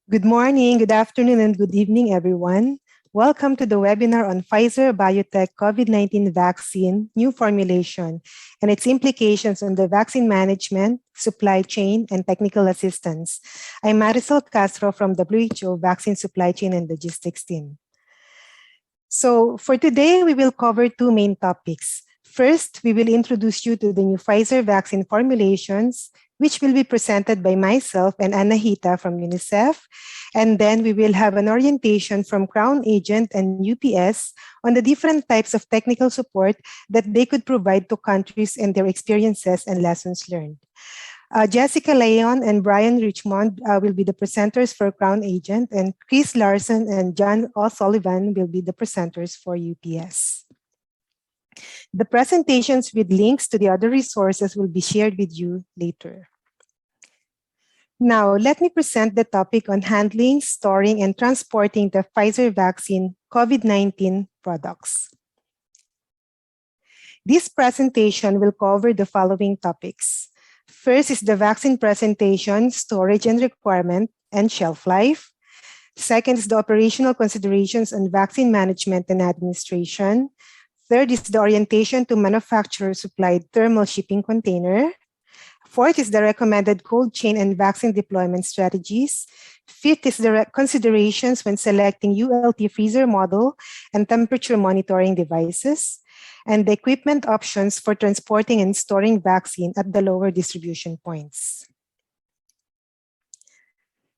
Good morning, good afternoon, and good evening, everyone. Welcome to the webinar on Pfizer BioNTech COVID-19 Vaccine, new formulation, and its implications on the vaccine management, supply chain, and technical assistance. I'm Marisol Castro from WHO Vaccine Supply Chain and Logistics team. So for today, we will cover two main topics. First, we will introduce you to the new Pfizer vaccine formulations, which will be presented by myself and Anahita from UNICEF. And then we will have an orientation from Crown Agent and UPS on the different types of technical support that they could provide to countries and their experiences and lessons learned. Jessica Leon and Brian Richmond will be the presenters for Crown Agent, and Chris Larson and John O'Sullivan will be the presenters for UPS. The presentations with links to the other resources will be shared with you later. Now, let me present the topic on handling, storing, and transporting the Pfizer vaccine COVID-19 products. This presentation will cover the following topics. First is the vaccine presentation, storage and requirement, and shelf life. Second is the operational considerations on vaccine management and administration. Third is the orientation to manufacturer-supplied thermal shipping container. Fourth is the recommended cold chain and vaccine deployment strategies. Fifth is the considerations when selecting ULT freezer model and temperature monitoring devices, and the equipment options for transporting and storing vaccine at the lower distribution points.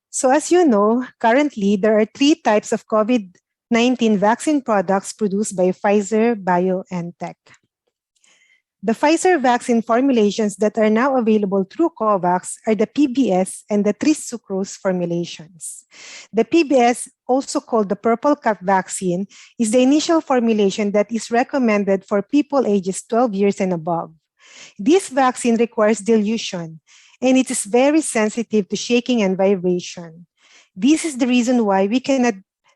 So as you know, currently there are three types of COVID-19 vaccine products produced by Pfizer BioNTech. The Pfizer vaccine formulations that are now available through COVAX are the PBS and the Sucrose formulations. The PBS, also called the Purple Cap vaccine, is the initial formulation that is recommended for people ages 12 years and above. This vaccine requires dilution, and it is very sensitive to shaking and vibration. This is the reason why we cannot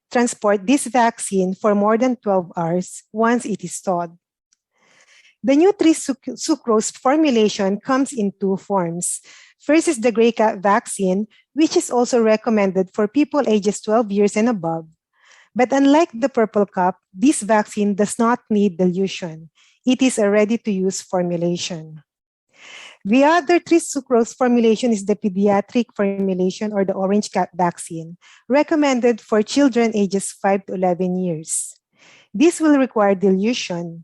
transport this vaccine for more than 12 hours once it is thawed. The new Sucrose formulation comes in two forms. First is the gray cap vaccine, which is also recommended for people ages 12 years and above. But unlike the purple cap, this vaccine does not need dilution. It is a ready-to-use formulation. The other Sucrose formulation is the pediatric formulation or the orange cap vaccine, recommended for children ages 5 to 11 years. This will require dilution.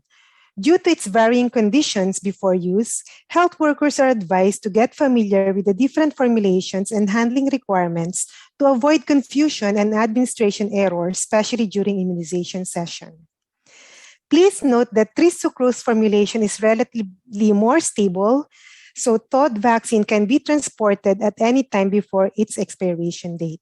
Due to its varying conditions before use, health workers are advised to get familiar with the different formulations and handling requirements to avoid confusion and administration errors, especially during immunization session. Please note that Sucrose formulation is relatively more stable, so thawed vaccine can be transported at any time before its expiration date.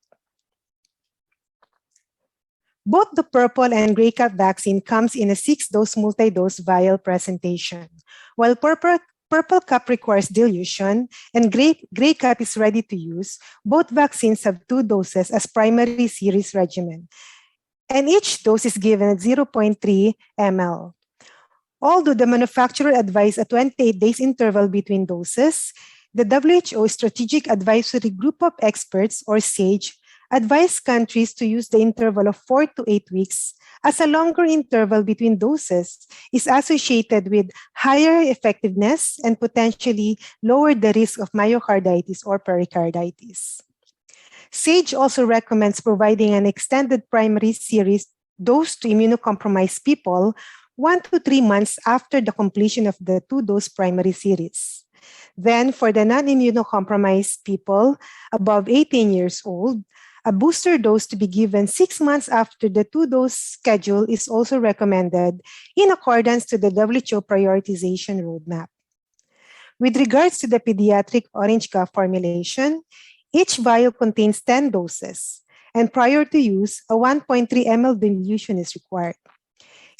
Both the purple and gray cap vaccine comes in a 6-dose multi-dose vial presentation. While purple cap requires dilution and gray cap is ready to use, both vaccines have 2 doses as primary series regimen, and each dose is given at 0.3 ml. Although the manufacturer advised a 28 days interval between doses, the WHO Strategic Advisory Group of Experts, or SAGE, advise countries to use the interval of 4 to 8 weeks, as a longer interval between doses is associated with higher effectiveness and potentially lower the risk of myocarditis or pericarditis. SAGE also recommends providing an extended primary series dose to immunocompromised people 1 to 3 months after the completion of the 2-dose primary series. Then, for the non-immunocompromised people above 18 years old, a booster dose to be given 6 months after the 2-dose schedule is also recommended in accordance to the WHO prioritization roadmap. With regards to the pediatric orange cap formulation, each vial contains 10 doses, and prior to use, a 1.3 ml dilution is required.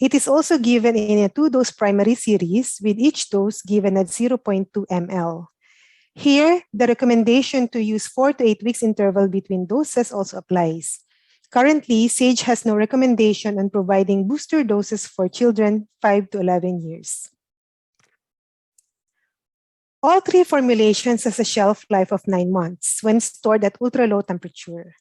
It is also given in a 2-dose primary series, with each dose given at 0.2 ml. Here, the recommendation to use 4 to 8 weeks interval between doses also applies. Currently, SAGE has no recommendation on providing booster doses for children 5 to 11 years. All 3 formulations has a shelf life of 9 months when stored at ultra-low temperature.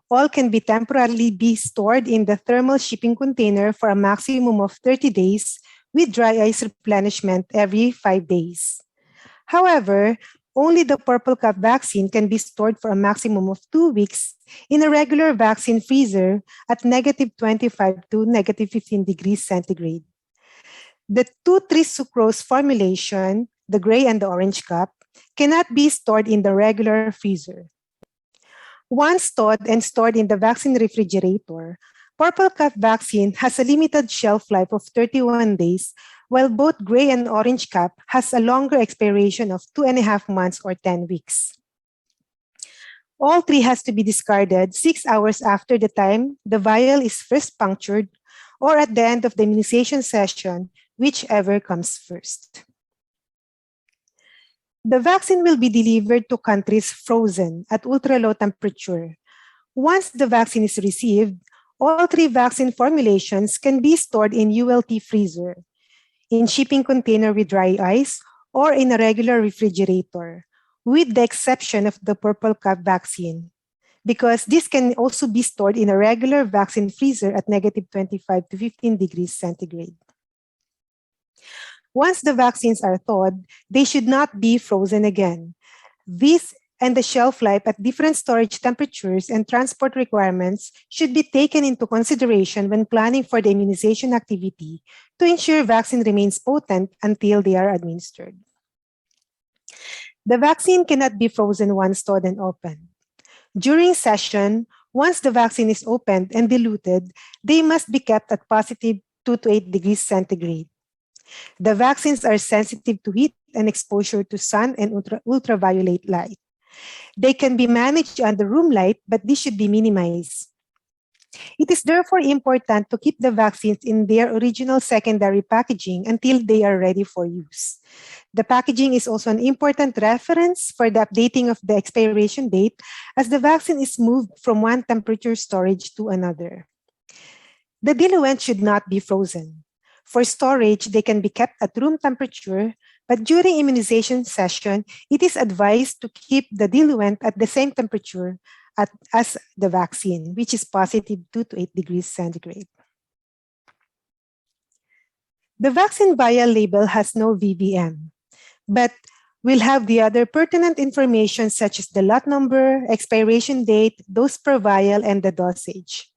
All can be temporarily be stored in the thermal shipping container for a maximum of 30 days with dry ice replenishment every 5 days. However, only the purple cap vaccine can be stored for a maximum of 2 weeks in a regular vaccine freezer at -25 to -15 degrees centigrade. The 2,3 sucrose formulation, the gray and the orange cup, cannot be stored in the regular freezer. Once thawed and stored in the vaccine refrigerator, purple cap vaccine has a limited shelf life of 31 days, while both gray and orange cap has a longer expiration of 2.5 months or 10 weeks. All three has to be discarded 6 hours after the time the vial is first punctured or at the end of the immunization session, whichever comes first. The vaccine will be delivered to countries frozen at ultra-low temperature. Once the vaccine is received, all three vaccine formulations can be stored in ULT freezer, in shipping container with dry ice, or in a regular refrigerator, with the exception of the purple cap vaccine, because this can also be stored in a regular vaccine freezer at -25 to 15 degrees centigrade. Once the vaccines are thawed, they should not be frozen again. These and the shelf life at different storage temperatures and transport requirements should be taken into consideration when planning for the immunization activity to ensure vaccine remains potent until they are administered. The vaccine cannot be frozen once thawed and opened. During session, once the vaccine is opened and diluted, they must be kept at +2 to 8 degrees centigrade. The vaccines are sensitive to heat and exposure to sun and ultraviolet light. They can be managed under room light, but this should be minimized. It is therefore important to keep the vaccines in their original secondary packaging until they are ready for use. The packaging is also an important reference for the updating of the expiration date, as the vaccine is moved from one temperature storage to another. The diluent should not be frozen. For storage, they can be kept at room temperature, but during immunization session, it is advised to keep the diluent at the same temperature as the vaccine, which is +2 to 8 degrees centigrade. The vaccine vial label has no VVM, but will have the other pertinent information such as the lot number, expiration date, dose per vial, and the dosage.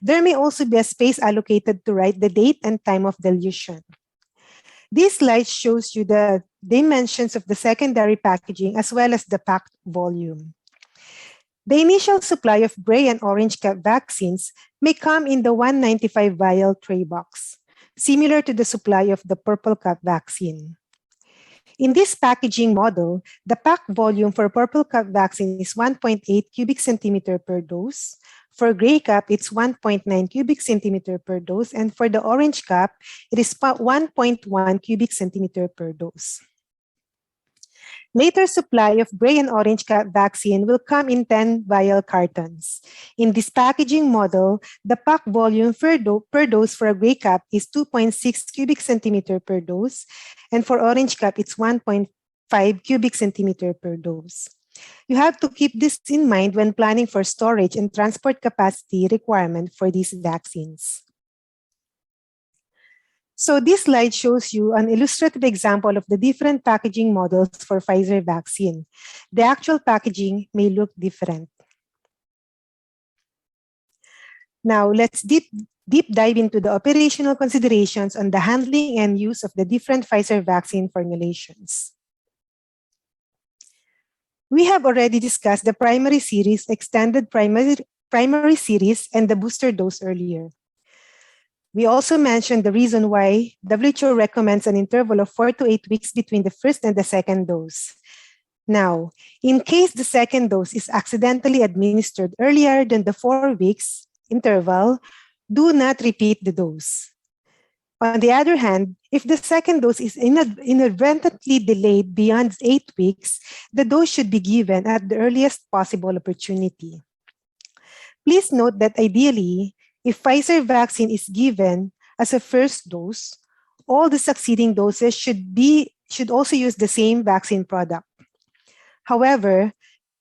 There may also be a space allocated to write the date and time of dilution. This slide shows you the dimensions of the secondary packaging as well as the packed volume. The initial supply of gray and orange cap vaccines may come in the 195 vial tray box, similar to the supply of the purple cap vaccine. In this packaging model, the packed volume for purple cap vaccine is 1.8 cubic centimeter per dose. For gray cap, it's 1.9 cubic centimeter per dose. And for the orange cap, it is 1.1 cubic centimeter per dose. Later supply of gray and orange cap vaccine will come in 10 vial cartons. In this packaging model, the packed volume per dose for a gray cap is 2.6 cubic centimeter per dose, and for orange cap, it's 1.5 cubic centimeter per dose. You have to keep this in mind when planning for storage and transport capacity requirement for these vaccines. So this slide shows you an illustrative example of the different packaging models for Pfizer vaccine. The actual packaging may look different. Now let's deep dive into the operational considerations on the handling and use of the different Pfizer vaccine formulations. We have already discussed the primary series, extended primary series, and the booster dose earlier. We also mentioned the reason why WHO recommends an interval of 4 to 8 weeks between the first and the second dose. Now, in case the second dose is accidentally administered earlier than the 4 weeks interval, do not repeat the dose. On the other hand, if the second dose is inadvertently delayed beyond 8 weeks, the dose should be given at the earliest possible opportunity. Please note that ideally, if Pfizer vaccine is given as a first dose, all the succeeding doses should also use the same vaccine product. However,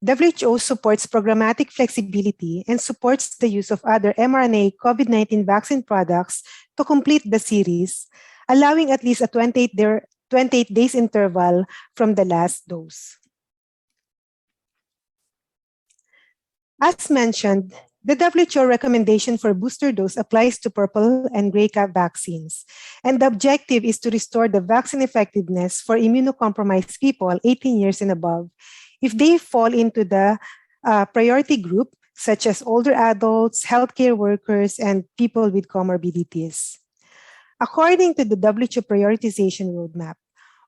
WHO supports programmatic flexibility and supports the use of other mRNA COVID-19 vaccine products to complete the series, allowing at least a 28 days interval from the last dose. As mentioned, the WHO recommendation for booster dose applies to purple and gray cap vaccines, and the objective is to restore the vaccine effectiveness for immunocompromised people 18 years and above if they fall into the priority group, such as older adults, healthcare workers, and people with comorbidities. According to the WHO prioritization roadmap,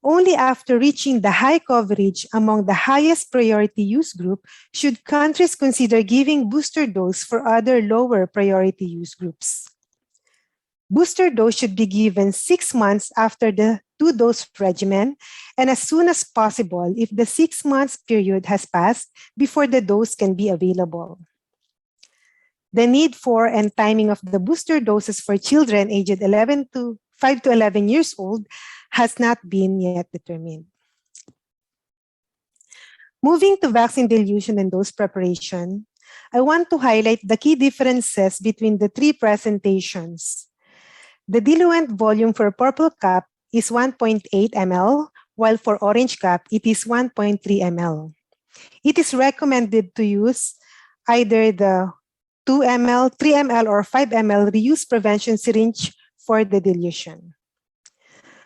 only after reaching the high coverage among the highest priority use group should countries consider giving booster dose for other lower priority use groups. Booster dose should be given 6 months after the 2-dose regimen and as soon as possible if the 6 months period has passed before the dose can be available. The need for and timing of the booster doses for children aged 5 to 11 years old has not been yet determined. Moving to vaccine dilution and dose preparation, I want to highlight the key differences between the three presentations. The diluent volume for purple cap is 1.8 ml, while for orange cap, it is 1.3 ml. It is recommended to use either the 2 ml, 3 ml, or 5 ml reuse prevention syringe for the dilution.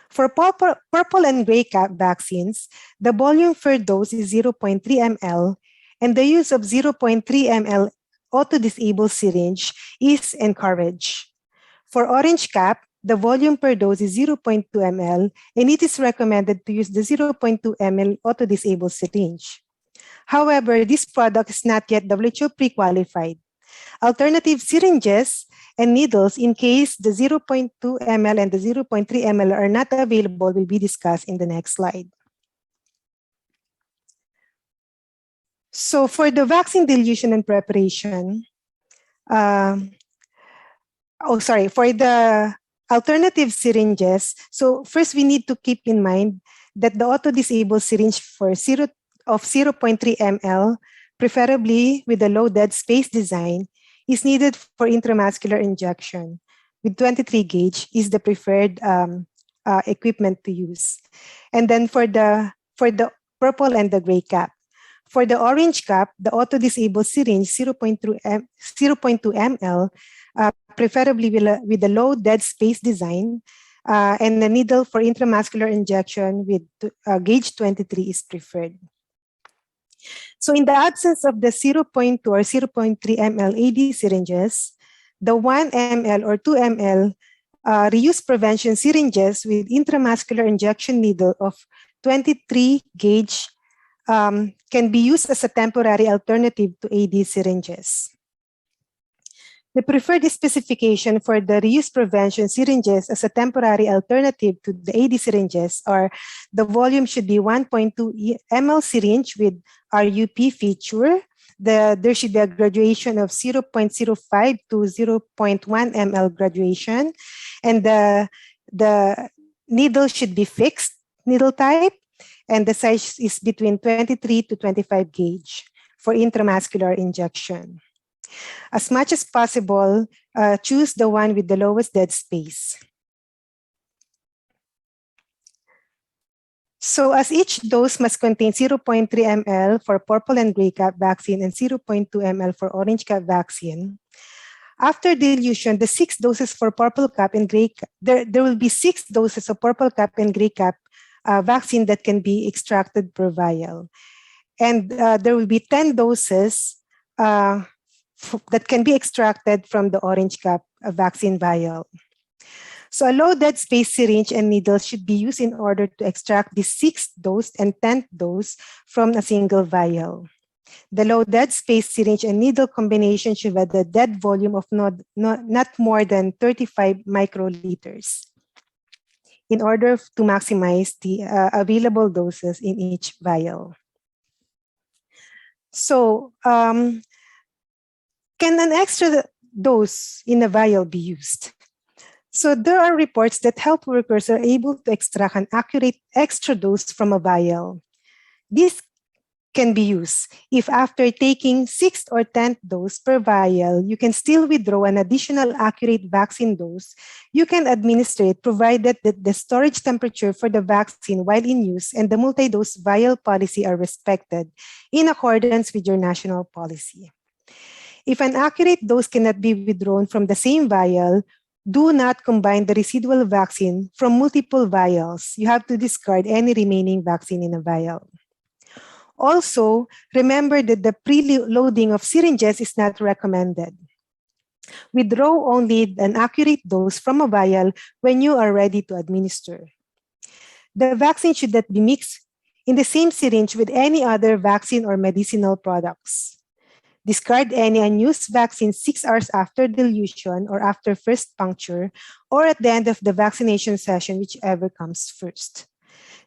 For purple and gray cap vaccines, the volume per dose is 0.3 ml, and the use of 0.3 ml auto-disable syringe is encouraged. For orange cap, the volume per dose is 0.2 ml, and it is recommended to use the 0.2 ml auto-disable syringe. However, this product is not yet WHO pre-qualified. Alternative syringes and needles in case the 0.2 ml and the 0.3 ml are not available will be discussed in the next slide. So for the vaccine dilution and preparation, for the alternative syringes, so first we need to keep in mind that the auto-disable syringe for 0.3 ml, preferably with a low dead space design, is needed for intramuscular injection with 23 gauge is the preferred equipment to use. And then for the purple and the gray cap. For the orange cap, the auto-disable syringe 0.2 ml, preferably with a low dead space design, and the needle for intramuscular injection with gauge 23 is preferred. So in the absence of the 0.2 or 0.3 ml AD syringes, the 1 ml or 2 ml reuse prevention syringes with intramuscular injection needle of 23 gauge can be used as a temporary alternative to AD syringes. The preferred specification for the reuse prevention syringes as a temporary alternative to the AD syringes are the volume should be 1.2 ml syringe with RUP feature. There should be a graduation of 0.05 to 0.1 ml graduation, and the needle should be fixed needle type, and the size is between 23 to 25 gauge for intramuscular injection. As much as possible, choose the one with the lowest dead space. So as each dose must contain 0.3 ml for purple and gray cap vaccine and 0.2 ml for orange cap vaccine, after dilution, the 6 doses for purple cap and gray cap, there will be 6 doses of purple cap and gray cap vaccine that can be extracted per vial. And there will be 10 doses that can be extracted from the orange cap vaccine vial. So a low dead space syringe and needle should be used in order to extract the 6th dose and 10th dose from a single vial. The low dead space syringe and needle combination should have a dead volume of not more than 35 microliters in order to maximize the available doses in each vial. So, can an extra dose in a vial be used? So there are reports that health workers are able to extract an accurate extra dose from a vial. This can be used. If after taking 6th or 10th dose per vial, you can still withdraw an additional accurate vaccine dose, you can administer it provided that the storage temperature for the vaccine while in use and the multi-dose vial policy are respected in accordance with your national policy. If an accurate dose cannot be withdrawn from the same vial, do not combine the residual vaccine from multiple vials. You have to discard any remaining vaccine in a vial. Also, remember that the preloading of syringes is not recommended. Withdraw only an accurate dose from a vial when you are ready to administer. The vaccine should not be mixed in the same syringe with any other vaccine or medicinal products. Discard any unused vaccine 6 hours after dilution or after first puncture or at the end of the vaccination session, whichever comes first.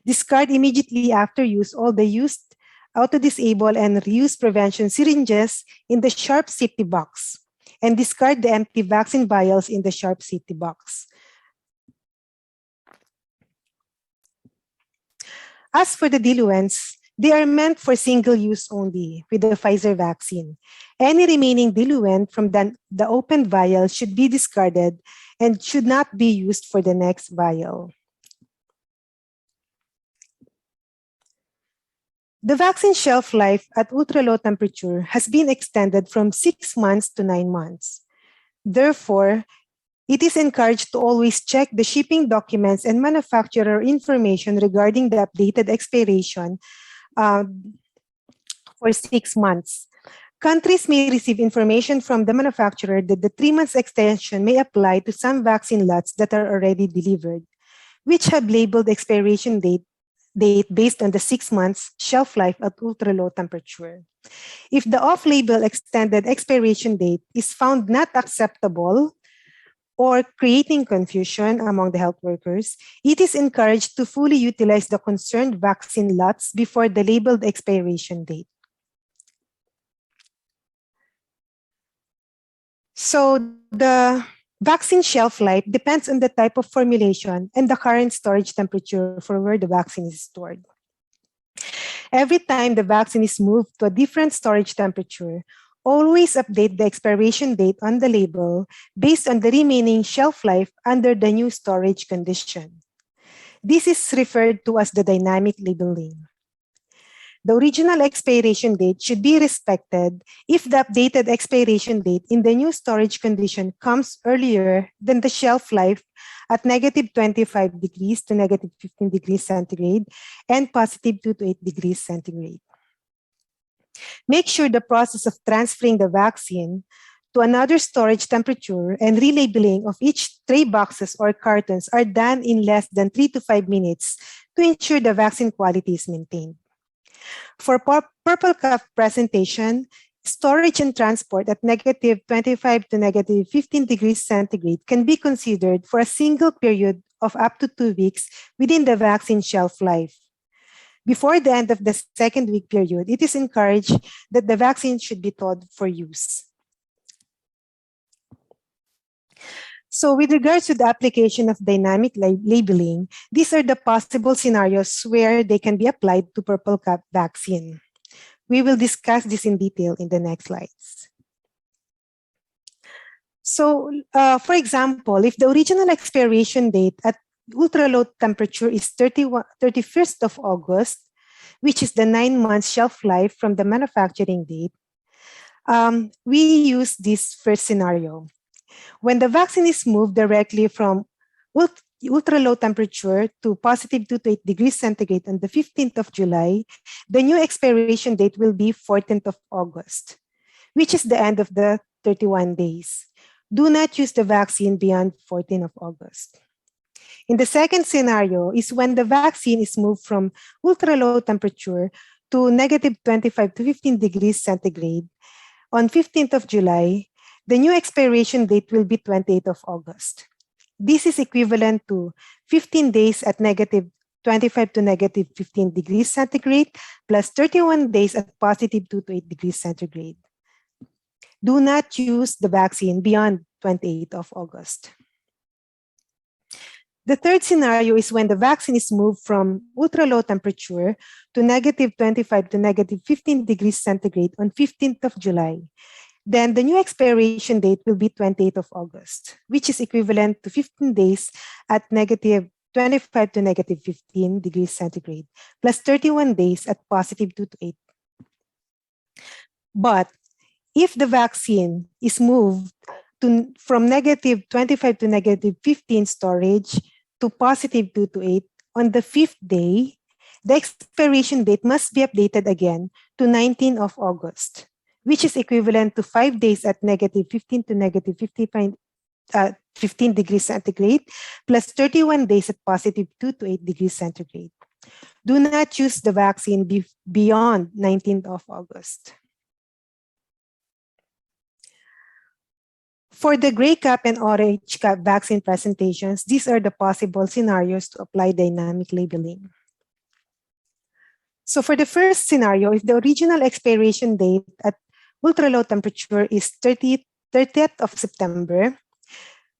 Discard immediately after use all the used auto-disable and reuse prevention syringes in the sharp safety box and discard the empty vaccine vials in the sharp safety box. As for the diluents, they are meant for single use only with the Pfizer vaccine. Any remaining diluent from the open vial should be discarded and should not be used for the next vial. The vaccine shelf life at ultra-low temperature has been extended from 6 months to 9 months. Therefore, it is encouraged to always check the shipping documents and manufacturer information regarding the updated expiration for 6 months. Countries may receive information from the manufacturer that the 3 months extension may apply to some vaccine lots that are already delivered, which have labeled expiration date based on the 6 months shelf life at ultra-low temperature. If the off-label extended expiration date is found not acceptable or creating confusion among the health workers, it is encouraged to fully utilize the concerned vaccine lots before the labeled expiration date. So the vaccine shelf life depends on the type of formulation and the current storage temperature for where the vaccine is stored. Every time the vaccine is moved to a different storage temperature, always update the expiration date on the label based on the remaining shelf life under the new storage condition. This is referred to as the dynamic labeling. The original expiration date should be respected if the updated expiration date in the new storage condition comes earlier than the shelf life at -25 degrees to -15 degrees centigrade and +2 to 8 degrees centigrade. Make sure the process of transferring the vaccine to another storage temperature and relabeling of each tray boxes or cartons are done in less than 3 to 5 minutes to ensure the vaccine quality is maintained. For purple cup presentation, storage and transport at -25 to -15 degrees centigrade can be considered for a single period of up to 2 weeks within the vaccine shelf life. Before the end of the second week period, it is encouraged that the vaccine should be thawed for use. So with regards to the application of dynamic labeling, these are the possible scenarios where they can be applied to purple cap vaccine. We will discuss this in detail in the next slides. So for example, if the original expiration date at ultra-low temperature is 31st of August, which is the 9 months shelf life from the manufacturing date, we use this first scenario. When the vaccine is moved directly from ultra-low temperature to +2 to 8 degrees centigrade on the 15th of July, the new expiration date will be 14th of August, which is the end of the 31 days. Do not use the vaccine beyond 14th of August. In the second scenario is when the vaccine is moved from ultra-low temperature to -25 to 15 degrees centigrade on 15th of July, the new expiration date will be 28th of August. This is equivalent to 15 days at -25 to -15 degrees centigrade plus 31 days at +2 to 8 degrees centigrade. Do not use the vaccine beyond 28th of August. The third scenario is when the vaccine is moved from ultra low temperature to negative 25 to negative 15 degrees centigrade on 15th of July. Then the new expiration date will be 28th of August, which is equivalent to 15 days at negative 25 to negative 15 degrees centigrade, plus 31 days at positive 2 to 8. But if the vaccine is moved from negative 25 to negative 15 storage to positive 2 to 8, on the 5th day, the expiration date must be updated again to 19th of August, which is equivalent to 5 days at negative 15 to negative 15 degrees centigrade, plus 31 days at positive 2 to 8 degrees centigrade. Do not use the vaccine beyond 19th of August. For the gray cap and orange cap vaccine presentations, these are the possible scenarios to apply dynamic labeling. So for the first scenario, if the original expiration date at ultra-low temperature is 30th of September,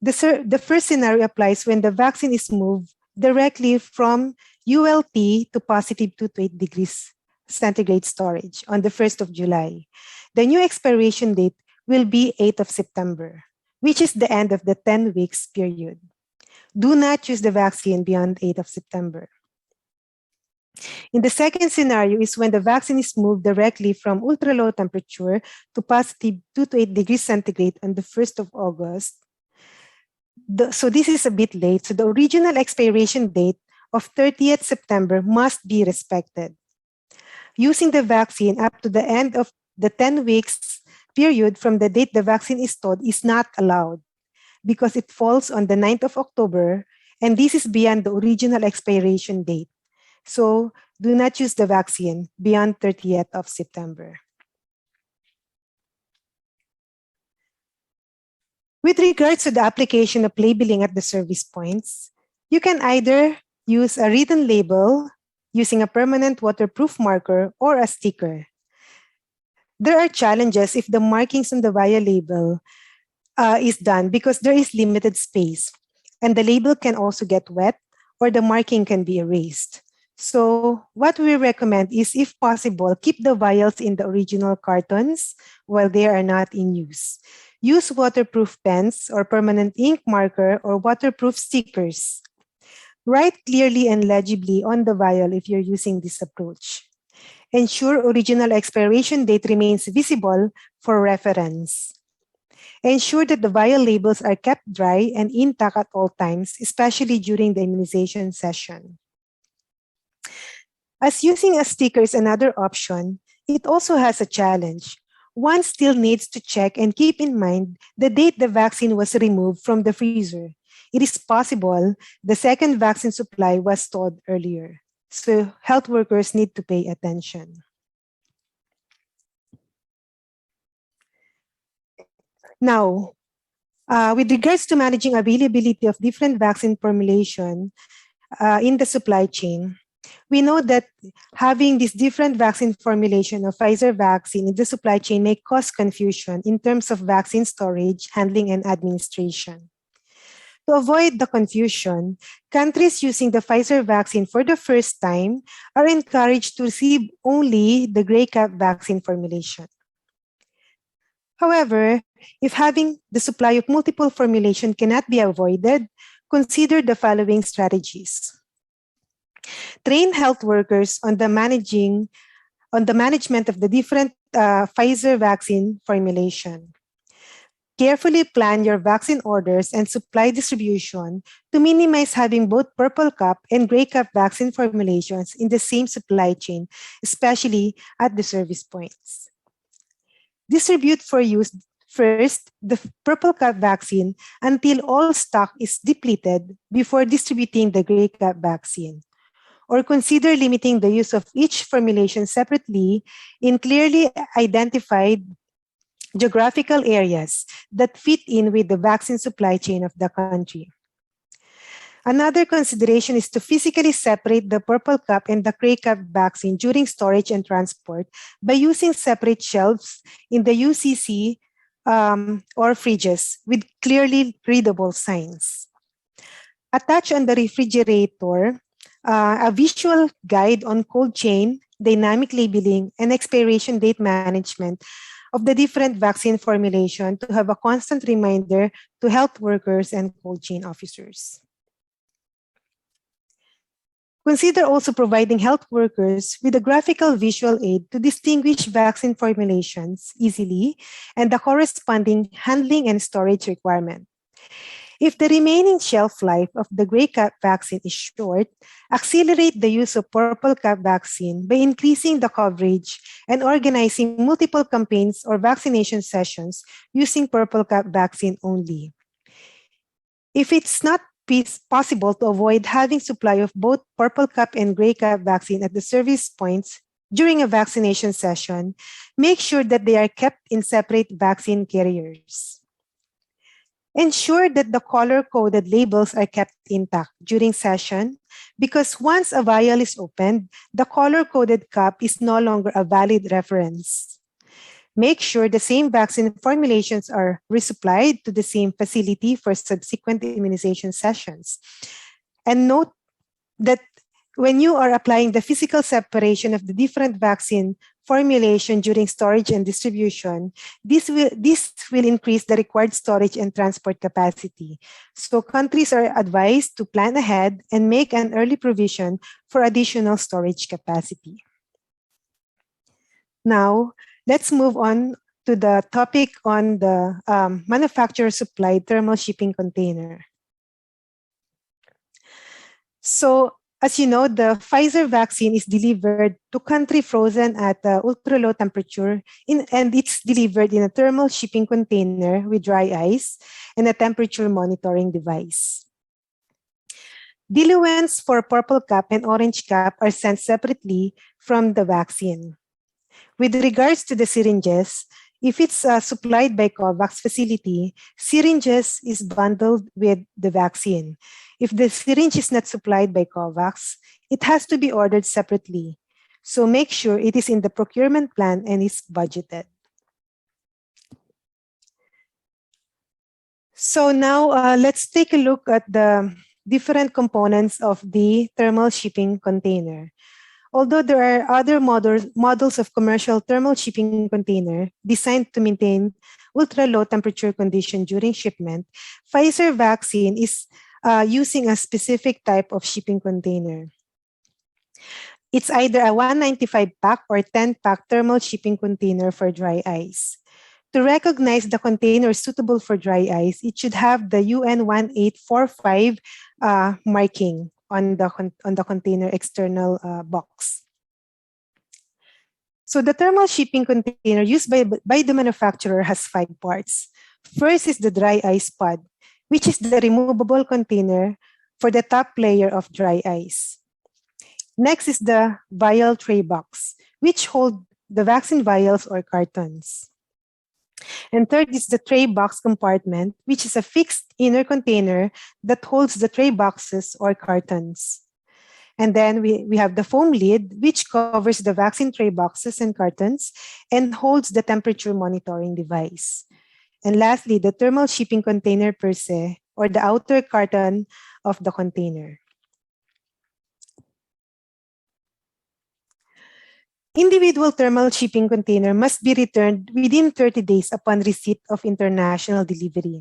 the first scenario applies when the vaccine is moved directly from ULT to positive 2 to 8 degrees centigrade storage on the 1st of July. The new expiration date will be 8th of September, which is the end of the 10 weeks period. Do not use the vaccine beyond 8th of September. In the second scenario is when the vaccine is moved directly from ultra-low temperature to positive 2 to 8 degrees centigrade on the 1st of August. So this is a bit late. So the original expiration date of 30th September must be respected. Using the vaccine up to the end of the 10 weeks period from the date the vaccine is stored is not allowed because it falls on the 9th of October, and this is beyond the original expiration date. So do not use the vaccine beyond 30th of September. With regards to the application of labeling at the service points, you can either use a written label using a permanent waterproof marker or a sticker. There are challenges if the markings on the vial label is done because there is limited space, and the label can also get wet or the marking can be erased. So what we recommend is, if possible, keep the vials in the original cartons while they are not in use. Use waterproof pens or permanent ink marker or waterproof stickers. Write clearly and legibly on the vial if you're using this approach. Ensure original expiration date remains visible for reference. Ensure that the vial labels are kept dry and intact at all times, especially during the immunization session. As using a sticker is another option, it also has a challenge. One still needs to check and keep in mind the date the vaccine was removed from the freezer. It is possible the second vaccine supply was stored earlier. So health workers need to pay attention. Now, with regards to managing availability of different vaccine formulation in the supply chain, we know that having this different vaccine formulation of Pfizer vaccine in the supply chain may cause confusion in terms of vaccine storage, handling, and administration. To avoid the confusion, countries using the Pfizer vaccine for the first time are encouraged to receive only the gray cap vaccine formulation. However, if having the supply of multiple formulation cannot be avoided, consider the following strategies. Train health workers on the management of the different Pfizer vaccine formulation. Carefully plan your vaccine orders and supply distribution to minimize having both purple cap and gray cap vaccine formulations in the same supply chain, especially at the service points. Distribute for use first the purple cap vaccine until all stock is depleted before distributing the gray cap vaccine. Or consider limiting the use of each formulation separately in clearly identified geographical areas that fit in with the vaccine supply chain of the country. Another consideration is to physically separate the purple cap and the gray cap vaccine during storage and transport by using separate shelves in the UCC or fridges with clearly readable signs. Attach on the refrigerator a visual guide on cold chain, dynamic labeling, and expiration date management of the different vaccine formulation to have a constant reminder to health workers and cold chain officers. Consider also providing health workers with a graphical visual aid to distinguish vaccine formulations easily and the corresponding handling and storage requirement. If the remaining shelf life of the gray cap vaccine is short, accelerate the use of purple cap vaccine by increasing the coverage and organizing multiple campaigns or vaccination sessions using purple cap vaccine only. If it's not possible to avoid having supply of both purple cap and gray cap vaccine at the service points during a vaccination session, make sure that they are kept in separate vaccine carriers. Ensure that the color-coded labels are kept intact during session because once a vial is opened, the color-coded cap is no longer a valid reference. Make sure the same vaccine formulations are resupplied to the same facility for subsequent immunization sessions. And note that when you are applying the physical separation of the different vaccine formulation during storage and distribution, this will increase the required storage and transport capacity. So countries are advised to plan ahead and make an early provision for additional storage capacity. Now, let's move on to the topic on the manufacturer-supplied thermal shipping container. So, as you know, the Pfizer vaccine is delivered to country frozen at ultra-low temperature, and it's delivered in a thermal shipping container with dry ice and a temperature monitoring device. Diluents for purple cap and orange cap are sent separately from the vaccine. With regards to the syringes, if it's supplied by COVAX facility, syringes is bundled with the vaccine. If the syringe is not supplied by COVAX, it has to be ordered separately. So make sure it is in the procurement plan and is budgeted. So now let's take a look at the different components of the thermal shipping container. Although there are other models of commercial thermal shipping container designed to maintain ultra-low temperature condition during shipment, Pfizer vaccine is using a specific type of shipping container. It's either a 195-pack or 10-pack thermal shipping container for dry ice. To recognize the container suitable for dry ice, it should have the UN 1845 marking on the container external box. So the thermal shipping container used by the manufacturer has 5 parts. First is the dry ice pod, which is the removable container for the top layer of dry ice. Next is the vial tray box, which hold the vaccine vials or cartons. And third is the tray box compartment, which is a fixed inner container that holds the tray boxes or cartons. And then we have the foam lid, which covers the vaccine tray boxes and cartons and holds the temperature monitoring device. And lastly, the thermal shipping container per se, or the outer carton of the container. Individual thermal shipping container must be returned within 30 days upon receipt of international delivery.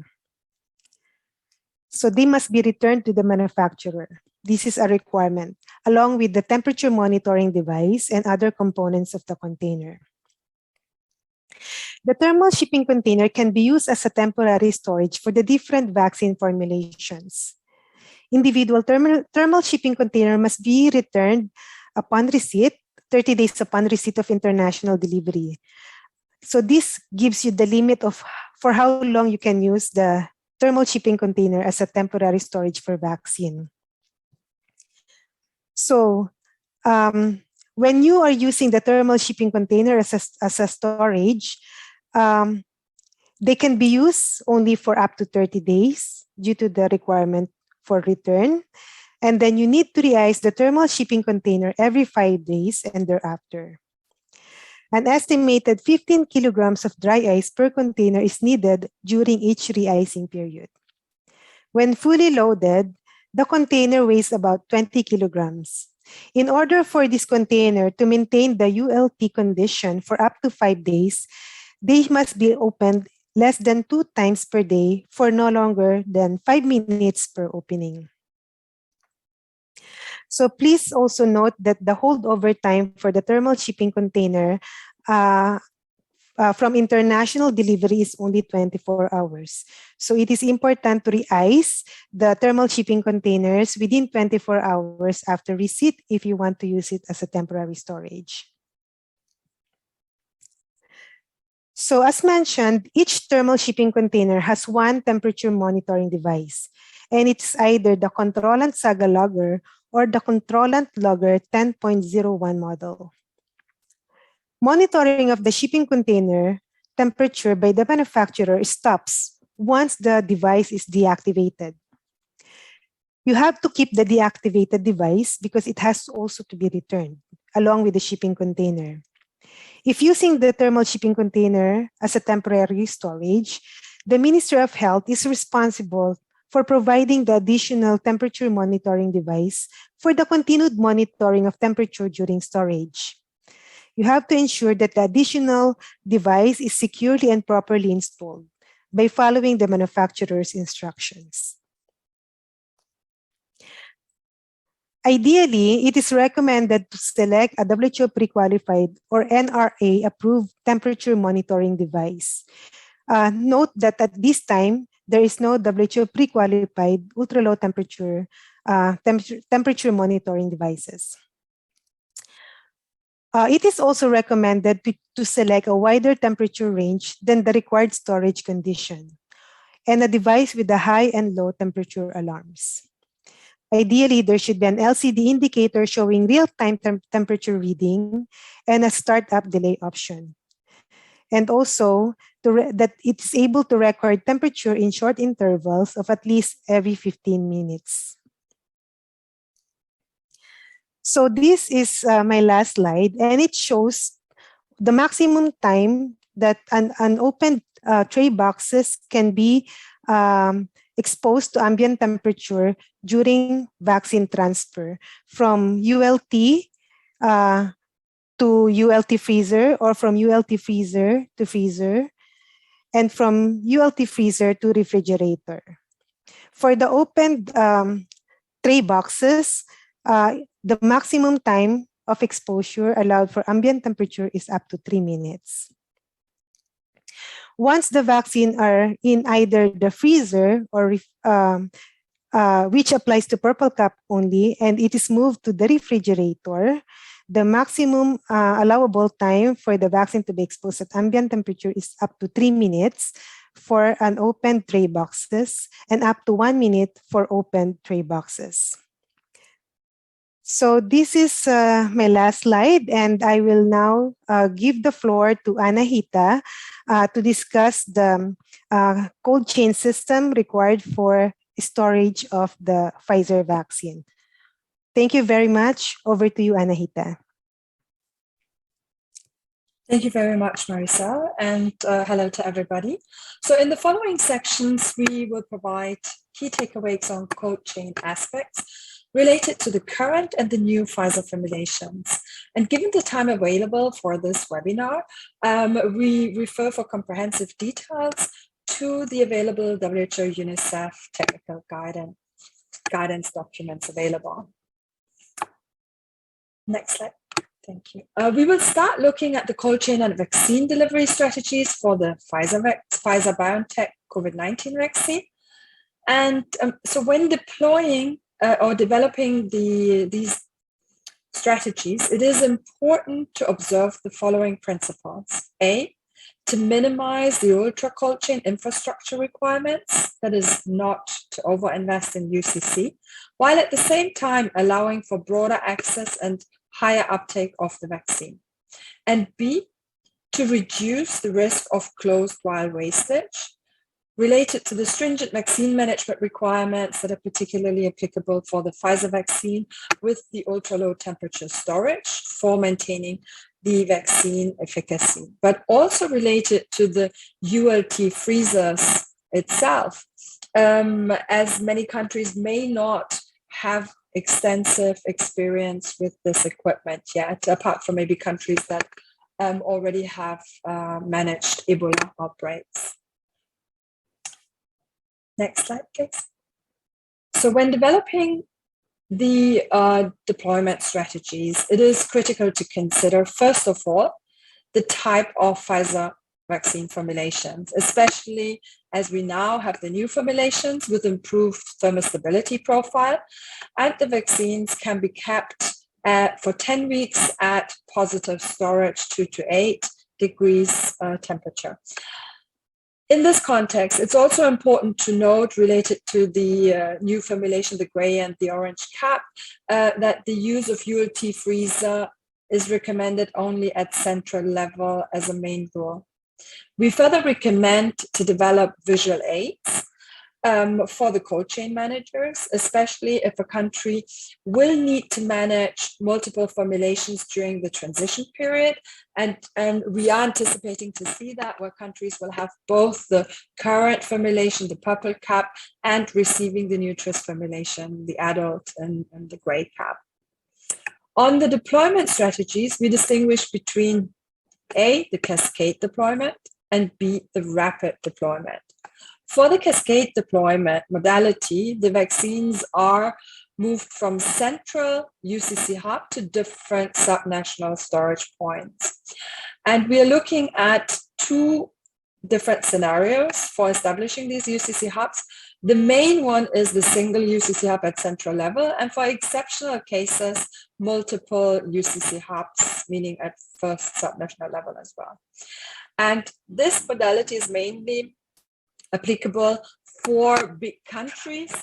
So they must be returned to the manufacturer. This is a requirement, along with the temperature monitoring device and other components of the container. The thermal shipping container can be used as a temporary storage for the different vaccine formulations. Individual thermal shipping container must be returned upon receipt, 30 days upon receipt of international delivery. So this gives you the limit of for how long you can use the thermal shipping container as a temporary storage for vaccine. So when you are using the thermal shipping container as a storage, they can be used only for up to 30 days due to the requirement for return. And then you need to re-ice the thermal shipping container every 5 days and thereafter. An estimated 15 kilograms of dry ice per container is needed during each re-icing period. When fully loaded, The container weighs about 20 kilograms. In order for this container to maintain the ULT condition for up to 5 days, they must be opened less than 2 times per day for no longer than 5 minutes per opening. So please also note that the holdover time for the thermal shipping container from international delivery is only 24 hours. So it is important to re-ice the thermal shipping containers within 24 hours after receipt if you want to use it as a temporary storage. So as mentioned, each thermal shipping container has one temperature monitoring device, and it's either the Controllant Saga Logger or the Controllant Logger 10.01 model. Monitoring of the shipping container temperature by the manufacturer stops once the device is deactivated. You have to keep the deactivated device because it has also to be returned along with the shipping container. If using the thermal shipping container as a temporary storage, the Ministry of Health is responsible for providing the additional temperature monitoring device for the continued monitoring of temperature during storage. You have to ensure that the additional device is securely and properly installed by following the manufacturer's instructions. Ideally, it is recommended to select a WHO pre-qualified or NRA-approved temperature monitoring device. Note that at this time, there is no WHO pre-qualified ultra-low temperature monitoring devices. It is also recommended to select a wider temperature range than the required storage condition and a device with a high and low temperature alarms. Ideally, there should be an LCD indicator showing real-time temperature reading and a startup delay option. And also, that it is able to record temperature in short intervals of at least every 15 minutes. So this is my last slide, and it shows the maximum time that unopened tray boxes can be exposed to ambient temperature during vaccine transfer from ULT to ULT freezer, or from ULT freezer to freezer, and from ULT freezer to refrigerator. For the opened tray boxes, the maximum time of exposure allowed for ambient temperature is up to 3 minutes. Once the vaccine are in either the freezer or which applies to purple cup only, and it is moved to the refrigerator, the maximum allowable time for the vaccine to be exposed at ambient temperature is up to 3 minutes for unopened tray boxes and up to 1 minute for opened tray boxes. So this is my last slide, and I will now give the floor to Anahita to discuss the cold chain system required for storage of the Pfizer vaccine. Thank you very much. Over to you, Anahita. Thank you very much, Maricel, and hello to everybody. So in the following sections, we will provide key takeaways on cold chain aspects related to the current and the new Pfizer formulations. And given the time available for this webinar, we refer for comprehensive details to the available WHO UNICEF technical guidance documents available. Next slide. Thank you. We will start looking at the cold chain and vaccine delivery strategies for the Pfizer BioNTech COVID-19 vaccine. And so when deploying or developing these strategies, it is important to observe the following principles. A, to minimize the ultra cold chain infrastructure requirements, that is not to overinvest in UCC, while at the same time allowing for broader access and higher uptake of the vaccine. And B, to reduce the risk of closed vial wastage related to the stringent vaccine management requirements that are particularly applicable for the Pfizer vaccine with the ultra-low temperature storage for maintaining the vaccine efficacy, but also related to the ULT freezers itself, as many countries may not have extensive experience with this equipment yet, apart from maybe countries that already have managed Ebola outbreaks. Next slide, please. So when developing the deployment strategies, it is critical to consider, first of all, the type of Pfizer vaccine formulations, especially as we now have the new formulations with improved thermostability profile, and the vaccines can be kept for 10 weeks at positive storage, 2 to 8 degrees temperature. In this context, it's also important to note, related to the new formulation, the gray and the orange cap, that the use of ULT freezer is recommended only at central level as a main rule. We further recommend to develop visual aids for the cold chain managers, especially if a country will need to manage multiple formulations during the transition period. And we are anticipating to see that, where countries will have both the current formulation, the purple cap, and receiving the Nutris formulation, the adult and the gray cap. On the deployment strategies, we distinguish between A, the cascade deployment, and B, the rapid deployment. For the cascade deployment modality, the vaccines are moved from central UCC hub to different subnational storage points. And we are looking at two different scenarios for establishing these UCC hubs. The main one is the single UCC hub at central level, and for exceptional cases, multiple UCC hubs, meaning at first subnational level as well. And this modality is mainly applicable for big countries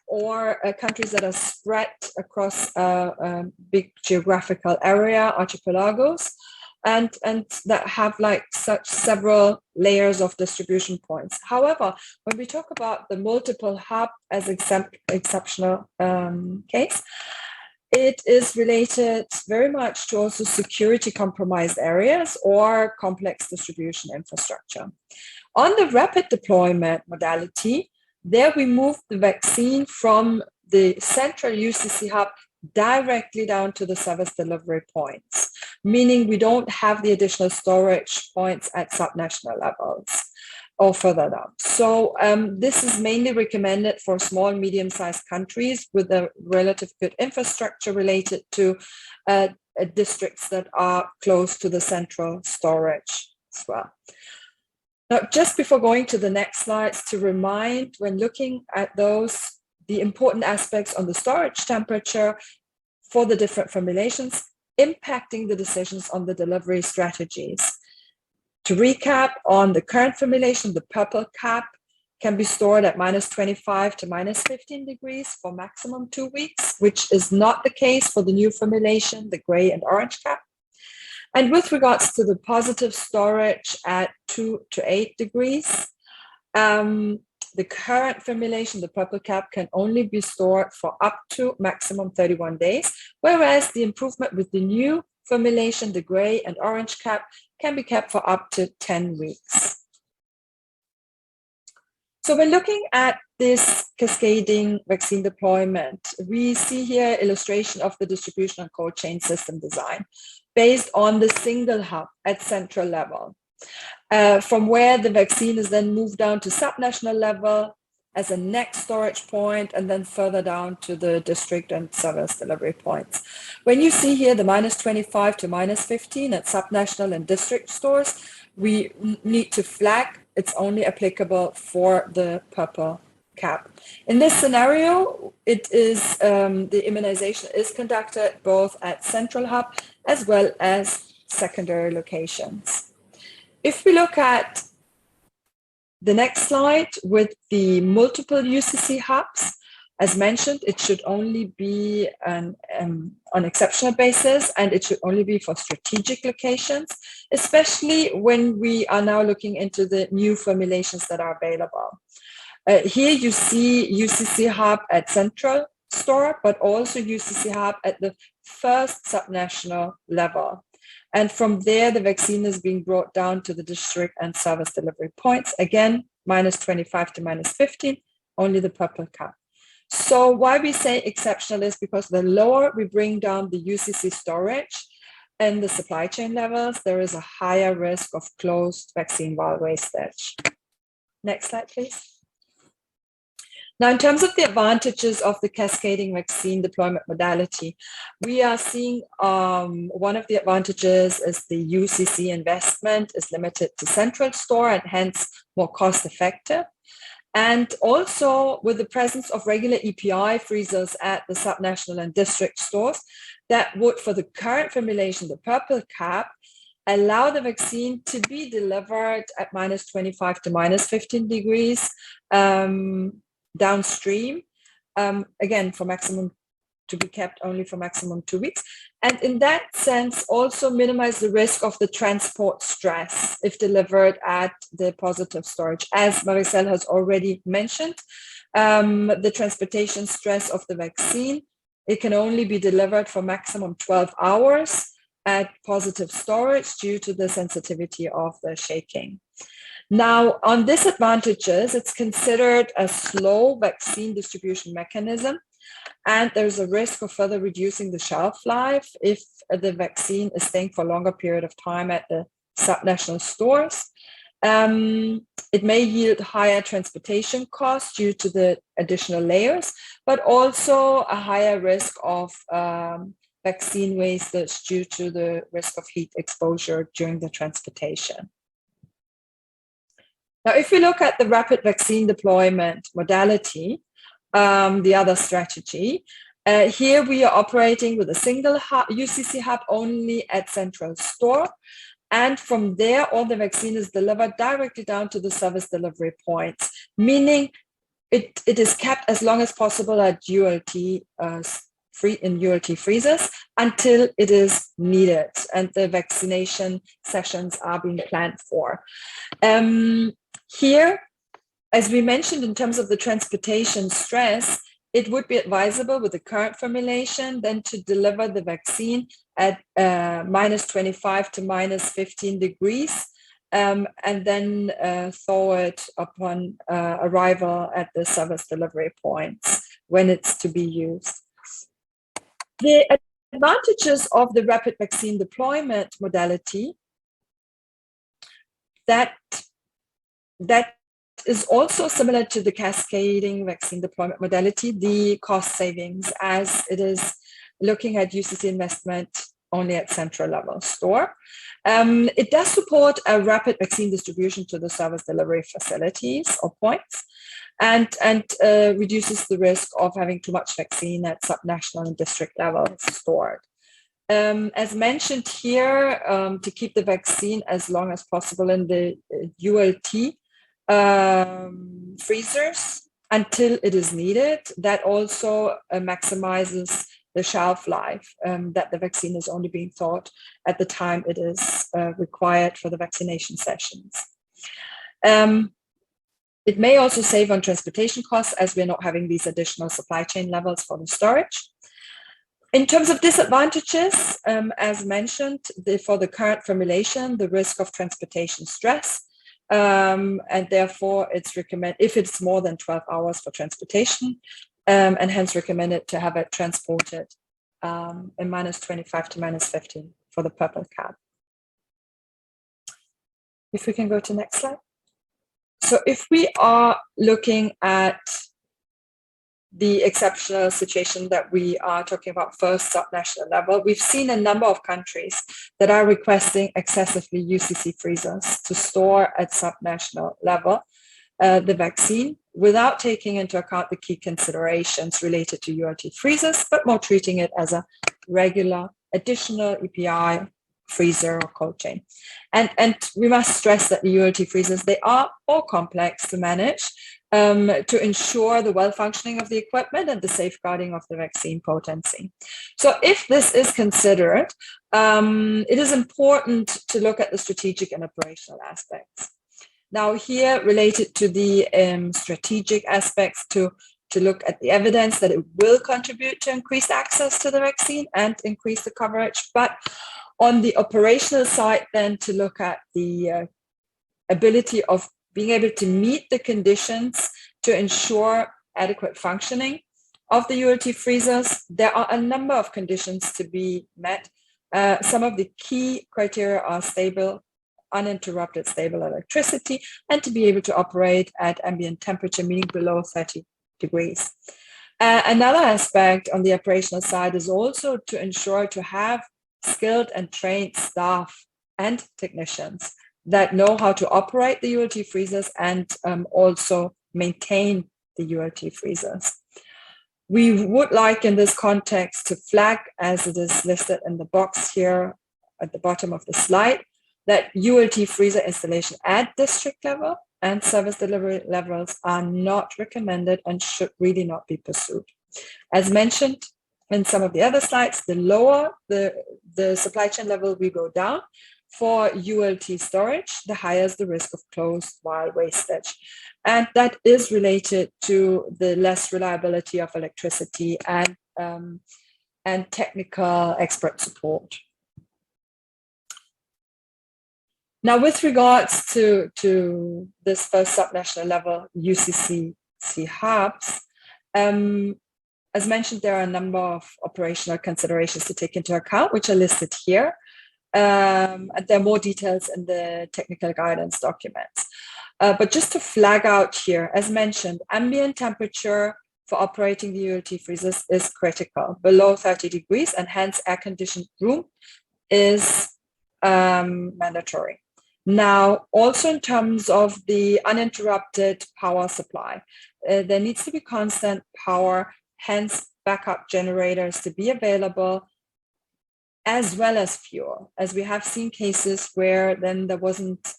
or countries that are spread across a big geographical area, archipelagos, and that have like such several layers of distribution points. However, when we talk about the multiple hub as exceptional case, it is related very much to also security compromised areas or complex distribution infrastructure. On the rapid deployment modality, there we move the vaccine from the central UCC hub directly down to the service delivery points, meaning we don't have the additional storage points at subnational levels or further down. So this is mainly recommended for small, medium-sized countries with a relative good infrastructure related to districts that are close to the central storage as well. Now, just before going to the next slides, to remind, when looking at those, the important aspects on the storage temperature for the different formulations impacting the decisions on the delivery strategies. To recap, on the current formulation, the purple cap can be stored at -25 to -15 degrees for maximum 2 weeks, which is not the case for the new formulation, the gray and orange cap. And with regards to the positive storage at 2 to 8 degrees, the current formulation, the purple cap, can only be stored for up to maximum 31 days, whereas the improvement with the new formulation, the gray and orange cap, can be kept for up to 10 weeks. So when looking at this cascading vaccine deployment, we see here illustration of the distribution and cold chain system design based on the single hub at central level, from where the vaccine is then moved down to subnational level as a next storage point, and then further down to the district and service delivery points. When you see here the -25 to -15 at subnational and district stores, we need to flag it's only applicable for the purple cap. In this scenario, it is the immunization is conducted both at central hub as well as secondary locations. If we look at the next slide with the multiple UCC hubs, as mentioned, it should only be on exceptional basis, and it should only be for strategic locations, especially when we are now looking into the new formulations that are available. Here you see UCC hub at central store, but also UCC hub at the first subnational level. And from there, the vaccine is being brought down to the district and service delivery points. Again, -25 to -15, only the purple cap. So why we say exceptional is because the lower we bring down the UCC storage and the supply chain levels, there is a higher risk of closed vaccine vial wastage. Next slide, please. Now, in terms of the advantages of the cascading vaccine deployment modality, we are seeing one of the advantages is the UCC investment is limited to central store and hence more cost effective. And also with the presence of regular EPI freezers at the subnational and district stores, that would, for the current formulation, the purple cap, allow the vaccine to be delivered at -25 to -15 degrees downstream, again, for maximum to be kept only for maximum 2 weeks. And in that sense, also minimize the risk of the transport stress if delivered at the positive storage. As Maricel has already mentioned, the transportation stress of the vaccine, it can only be delivered for maximum 12 hours at positive storage due to the sensitivity of the shaking. Now, on disadvantages, it's considered a slow vaccine distribution mechanism, and there's a risk of further reducing the shelf life if the vaccine is staying for a longer period of time at the subnational stores. It may yield higher transportation costs due to the additional layers, but also a higher risk of vaccine wastage due to the risk of heat exposure during the transportation. Now, if we look at the rapid vaccine deployment modality, the other strategy, here we are operating with a single hub, UCC hub only at central store. And from there, all the vaccine is delivered directly down to the service delivery points, meaning it is kept as long as possible at ULT in ULT freezers until it is needed and the vaccination sessions are being planned for. Here, as we mentioned, in terms of the transportation stress, it would be advisable with the current formulation then to deliver the vaccine at -25 to -15 degrees and then thaw it upon arrival at the service delivery points when it's to be used. The advantages of the rapid vaccine deployment modality, that is also similar to the cascading vaccine deployment modality, the cost savings, as it is looking at UCC investment only at central level store. It does support a rapid vaccine distribution to the service delivery facilities or points, and reduces the risk of having too much vaccine at subnational and district levels stored. As mentioned here, to keep the vaccine as long as possible in the ULT freezers until it is needed, that also maximizes the shelf life, that the vaccine is only being thawed at the time it is required for the vaccination sessions. It may also save on transportation costs as we're not having these additional supply chain levels for the storage. In terms of disadvantages, as mentioned, for the current formulation, the risk of transportation stress, and therefore it's recommended if it's more than 12 hours for transportation, and hence recommended to have it transported in -25 to -15 for the purple cap. If we can go to next slide. So if we are looking at the exceptional situation that we are talking about first subnational level, we've seen a number of countries that are requesting excessively UCC freezers to store at subnational level the vaccine without taking into account the key considerations related to ULT freezers, but more treating it as a regular additional EPI freezer or cold chain. And we must stress that the ULT freezers, they are more complex to manage to ensure the well-functioning of the equipment and the safeguarding of the vaccine potency. So if this is considered, it is important to look at the strategic and operational aspects. Now here, related to the strategic aspects, to look at the evidence that it will contribute to increased access to the vaccine and increase the coverage, but on the operational side, then to look at the ability of being able to meet the conditions to ensure adequate functioning of the ULT freezers, there are a number of conditions to be met. Some of the key criteria are stable, uninterrupted stable electricity, and to be able to operate at ambient temperature, meaning below 30 degrees. Another aspect on the operational side is also to ensure to have skilled and trained staff and technicians that know how to operate the ULT freezers and also maintain the ULT freezers. We would like in this context to flag, as it is listed in the box here at the bottom of the slide, that ULT freezer installation at district level and service delivery levels are not recommended and should really not be pursued. As mentioned in some of the other slides, the lower the supply chain level we go down for ULT storage, the higher is the risk of closed vial wastage. And that is related to the less reliability of electricity and technical expert support. Now, with regards to this first subnational level UCCC hubs, as mentioned, there are a number of operational considerations to take into account, which are listed here. And there are more details in the technical guidance documents. But just to flag out here, as mentioned, ambient temperature for operating the ULT freezers is critical, below 30 degrees, and hence air-conditioned room is mandatory. Now, also in terms of the uninterrupted power supply, there needs to be constant power, hence backup generators to be available, as well as fuel, as we have seen cases where then there wasn't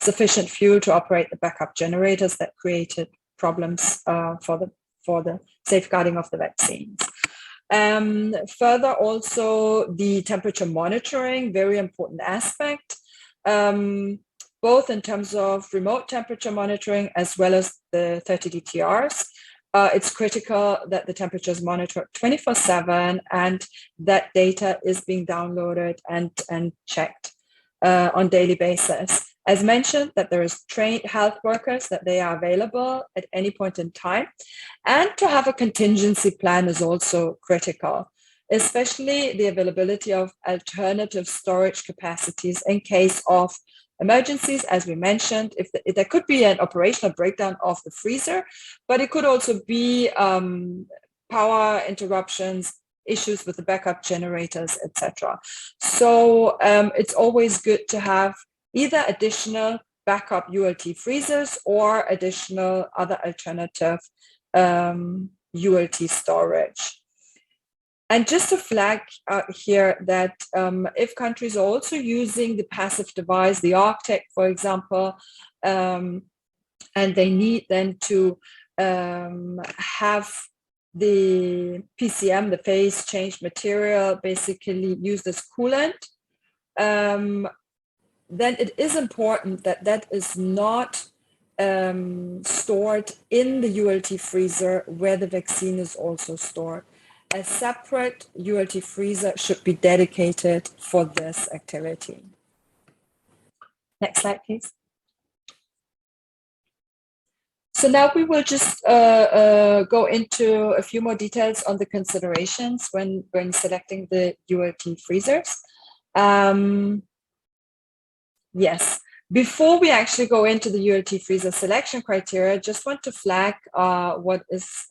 sufficient fuel to operate the backup generators that created problems for the safeguarding of the vaccines. Further, also the temperature monitoring, very important aspect, both in terms of remote temperature monitoring as well as the 30 DTRs. It's critical that the temperature is monitored 24/7 and that data is being downloaded and checked on daily basis. As mentioned, that there is trained health workers, that they are available at any point in time. And to have a contingency plan is also critical, especially the availability of alternative storage capacities in case of emergencies. As we mentioned, if there could be an operational breakdown of the freezer, but it could also be power interruptions, issues with the backup generators, etc. So it's always good to have either additional backup ULT freezers or additional other alternative ULT storage. And just to flag here that if countries are also using the passive device, the Arctic, for example, and they need then to have the PCM, the phase change material, basically used as coolant, then it is important that that is not stored in the ULT freezer where the vaccine is also stored. A separate ULT freezer should be dedicated for this activity. Next slide, please. So now we will just go into a few more details on the considerations when selecting the ULT freezers. Yes, before we actually go into the ULT freezer selection criteria, just want to flag what is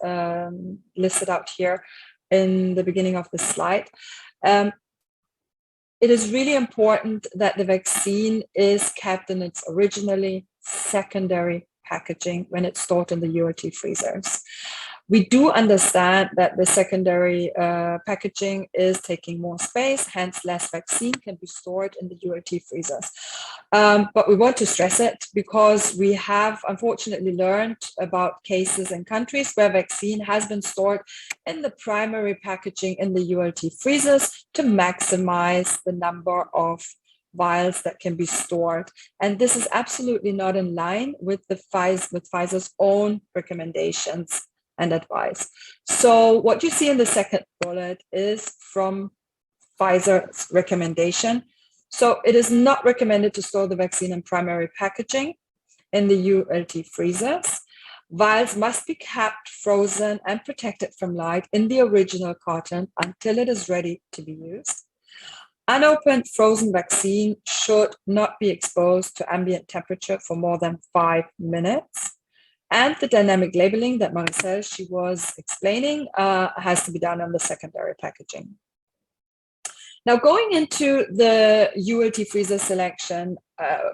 listed out here in the beginning of the slide. It is really important that the vaccine is kept in its originally secondary packaging when it's stored in the ULT freezers. We do understand that the secondary packaging is taking more space, hence less vaccine can be stored in the ULT freezers. But we want to stress it because we have unfortunately learned about cases in countries where vaccine has been stored in the primary packaging in the ULT freezers to maximize the number of vials that can be stored. And this is absolutely not in line with Pfizer's own recommendations and advice. So what you see in the second bullet is from Pfizer's recommendation. So it is not recommended to store the vaccine in primary packaging in the ULT freezers. Vials must be kept frozen and protected from light in the original carton until it is ready to be used. Unopened frozen vaccine should not be exposed to ambient temperature for more than 5 minutes. And the dynamic labeling that Maricel, she was explaining, has to be done on the secondary packaging. Now, going into the ULT freezer selection,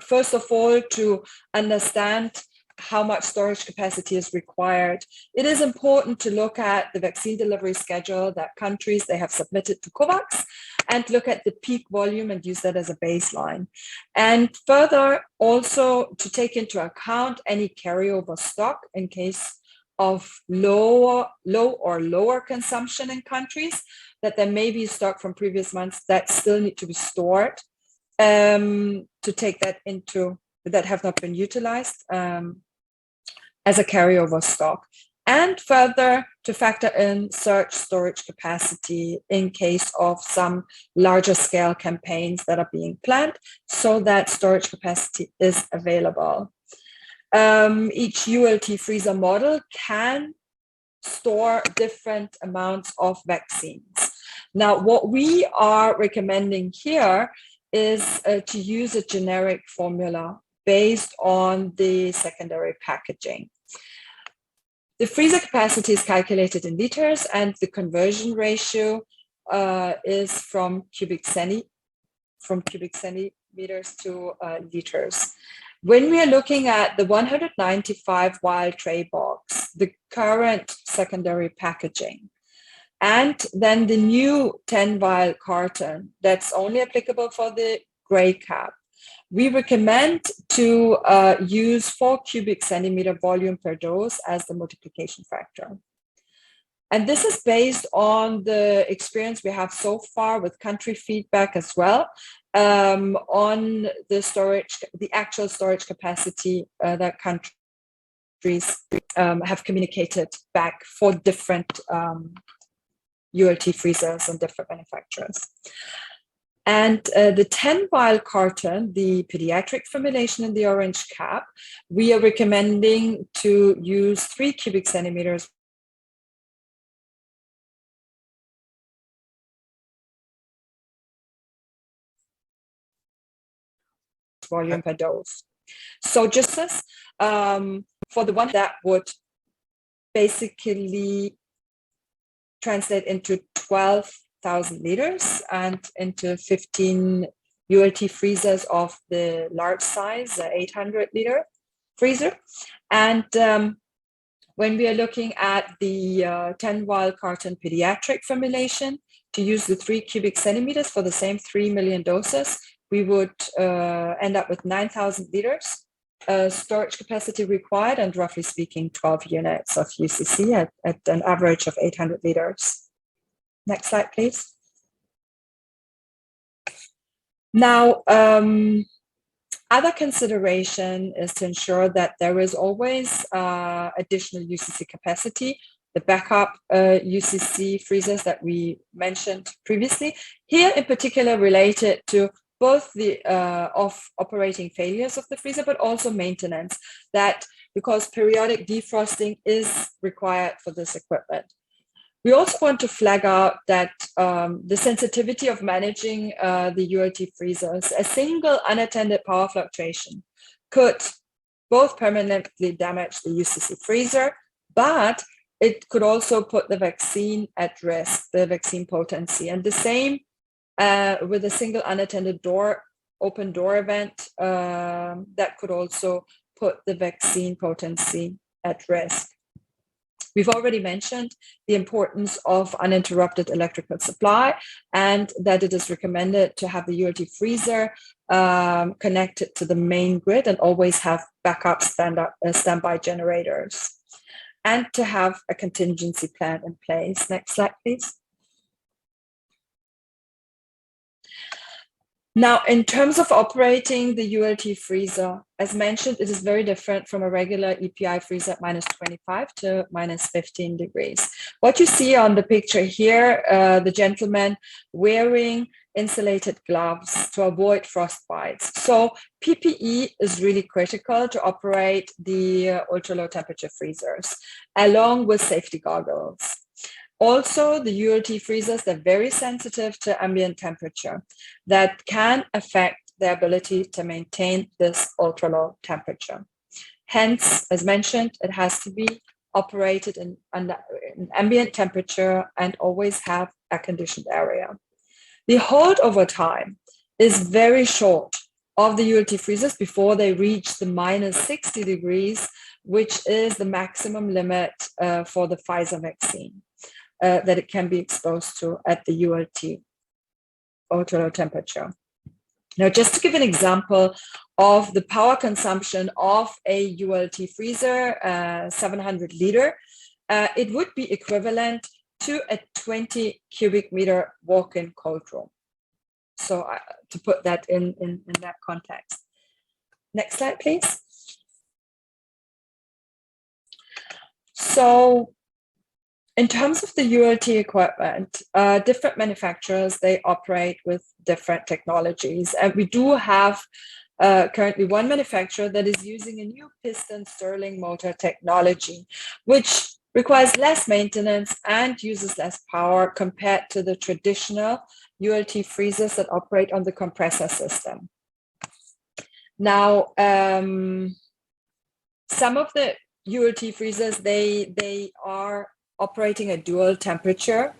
first of all, to understand how much storage capacity is required, it is important to look at the vaccine delivery schedule that countries they have submitted to COVAX and look at the peak volume and use that as a baseline. And further, also to take into account any carryover stock in case of low or lower consumption in countries, that there may be stock from previous months that still need to be stored to take that into, that have not been utilized as a carryover stock. And further, to factor in surge storage capacity in case of some larger scale campaigns that are being planned, so that storage capacity is available. Each ULT freezer model can store different amounts of vaccines. Now, what we are recommending here is to use a generic formula based on the secondary packaging. The freezer capacity is calculated in liters, and the conversion ratio is from cubic centimeters to liters. When we are looking at the 195 vial tray box, the current secondary packaging, and then the new 10 vial carton that's only applicable for the gray cap, we recommend to use 4 cubic centimeter volume per dose as the multiplication factor. And this is based on the experience we have so far with country feedback as well, on the storage, the actual storage capacity that countries have communicated back for different ULT freezers and different manufacturers. And the 10 vial carton, the pediatric formulation in the orange cap, we are recommending to use 3 cubic centimeters volume per dose. So just as for the one that would basically translate into 12,000 liters and into 15 ULT freezers of the large size, 800 liter freezer. And when we are looking at the 10 vial carton pediatric formulation, to use the 3 cubic centimeters for the same 3 million doses, we would end up with 9,000 liters storage capacity required, and roughly speaking, 12 units of UCC at an average of 800 liters. Next slide, please. Now, other consideration is to ensure that there is always additional UCC capacity. The backup UCC freezers that we mentioned previously, here in particular related to both the operating failures of the freezer, but also maintenance, that because periodic defrosting is required for this equipment. We also want to flag out that the sensitivity of managing the ULT freezers, a single unattended power fluctuation could both permanently damage the UCC freezer, but it could also put the vaccine at risk, the vaccine potency. And the same with a single unattended open door event that could also put the vaccine potency at risk. We've already mentioned the importance of uninterrupted electrical supply, and that it is recommended to have the ULT freezer connected to the main grid and always have backup standby generators, and to have a contingency plan in place. Next slide, please. Now, in terms of operating the ULT freezer, as mentioned, it is very different from a regular EPI freezer at -25 to -15 degrees. What you see on the picture here, the gentleman wearing insulated gloves to avoid frost bites. So PPE is really critical to operate the ultra-low temperature freezers, along with safety goggles. Also, the ULT freezers, they're very sensitive to ambient temperature that can affect their ability to maintain this ultra-low temperature. Hence, as mentioned, it has to be operated in ambient temperature and always have a conditioned area. The holdover time is very short of the ULT freezers before they reach the -60 degrees, which is the maximum limit for the Pfizer vaccine that it can be exposed to at the ULT, ultra-low temperature. Now, just to give an example of the power consumption of a ULT freezer, 700 liter, it would be equivalent to a 20 cubic meter walk-in cold room. So to put that in that context. Next slide, please. So in terms of the ULT equipment, different manufacturers, they operate with different technologies. And we do have currently one manufacturer that is using a new piston Stirling motor technology, which requires less maintenance and uses less power compared to the traditional ULT freezers that operate on the compressor system. Now, some of the ULT freezers, they are operating at dual temperature.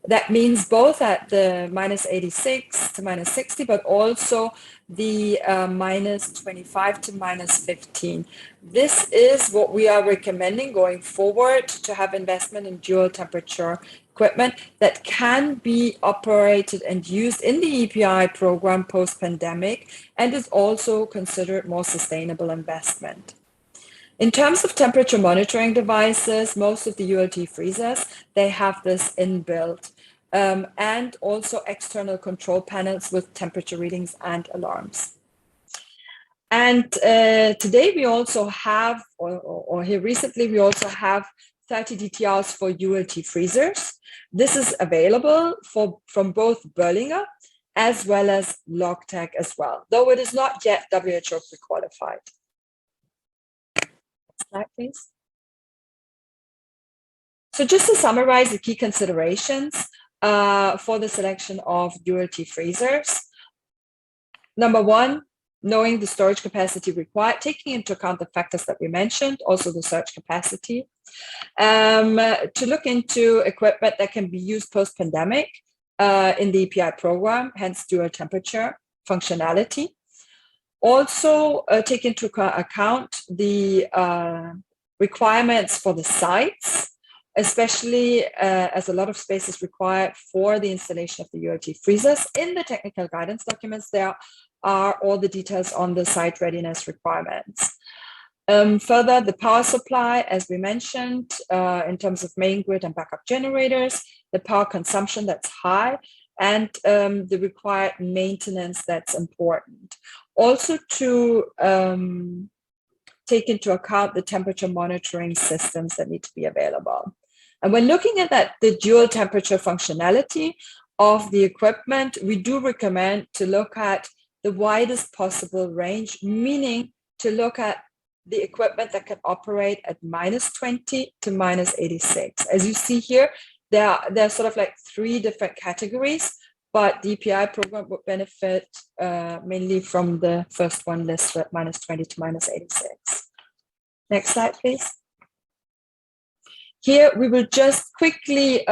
That means both at the -86 to -60, but also the -25 to -15. This is what we are recommending going forward, to have investment in dual temperature equipment that can be operated and used in the EPI program post-pandemic, and is also considered more sustainable investment. In terms of temperature monitoring devices, most of the ULT freezers, they have this inbuilt, and also external control panels with temperature readings and alarms. And today we also have, or here recently, we also have 30 DTRs for ULT freezers. This is available from both Berlinger as well as Logtech as well, though it is not yet WHO pre-qualified. Slide, please. So just to summarize the key considerations for the selection of ULT freezers. Number one, knowing the storage capacity required, taking into account the factors that we mentioned, also the surge capacity. To look into equipment that can be used post-pandemic in the EPI program, hence dual temperature functionality. Also, take into account the requirements for the sites, especially as a lot of space is required for the installation of the ULT freezers. In the technical guidance documents, there are all the details on the site readiness requirements. Further, the power supply, as we mentioned, in terms of main grid and backup generators, the power consumption that's high, and the required maintenance that's important. Also to take into account the temperature monitoring systems that need to be available. And when looking at that, the dual temperature functionality of the equipment, we do recommend to look at the widest possible range, meaning to look at the equipment that can operate at -20 to -86. As you see here, there are sort of like 3 different categories, but the EPI program would benefit mainly from the first one listed, -20 to -86. Next slide, please. Here, we will just quickly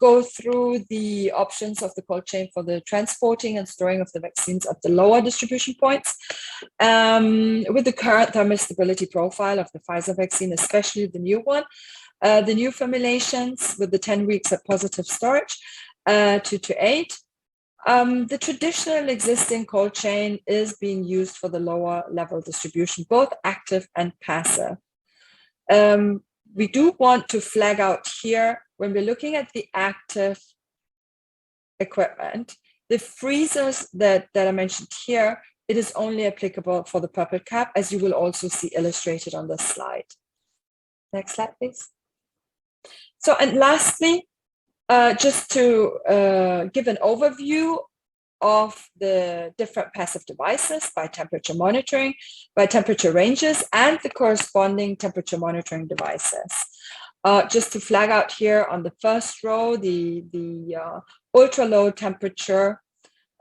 go through the options of the cold chain for the transporting and storing of the vaccines at the lower distribution points. With the current thermostability profile of the Pfizer vaccine, especially the new one, the new formulations with the 10 weeks at positive storage, 2 to 8. The traditional existing cold chain is being used for the lower level distribution, both active and passive. We do want to flag out here, when we're looking at the active equipment, the freezers that I mentioned here, it is only applicable for the purple cap, as you will also see illustrated on this slide. Next slide, please. So, and lastly, just to give an overview of the different passive devices by temperature monitoring, by temperature ranges, and the corresponding temperature monitoring devices. Just to flag out here on the first row, the ultra low temperature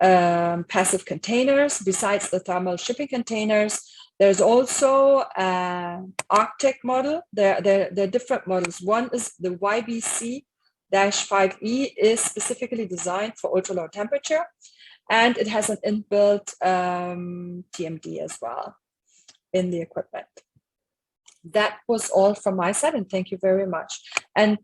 passive containers. Besides the thermal shipping containers, there's also an Arctic model. There are different models. One is the YBC-5E is specifically designed for ultra low temperature, and it has an inbuilt TMD as well in the equipment. That was all from my side, and thank you very much. And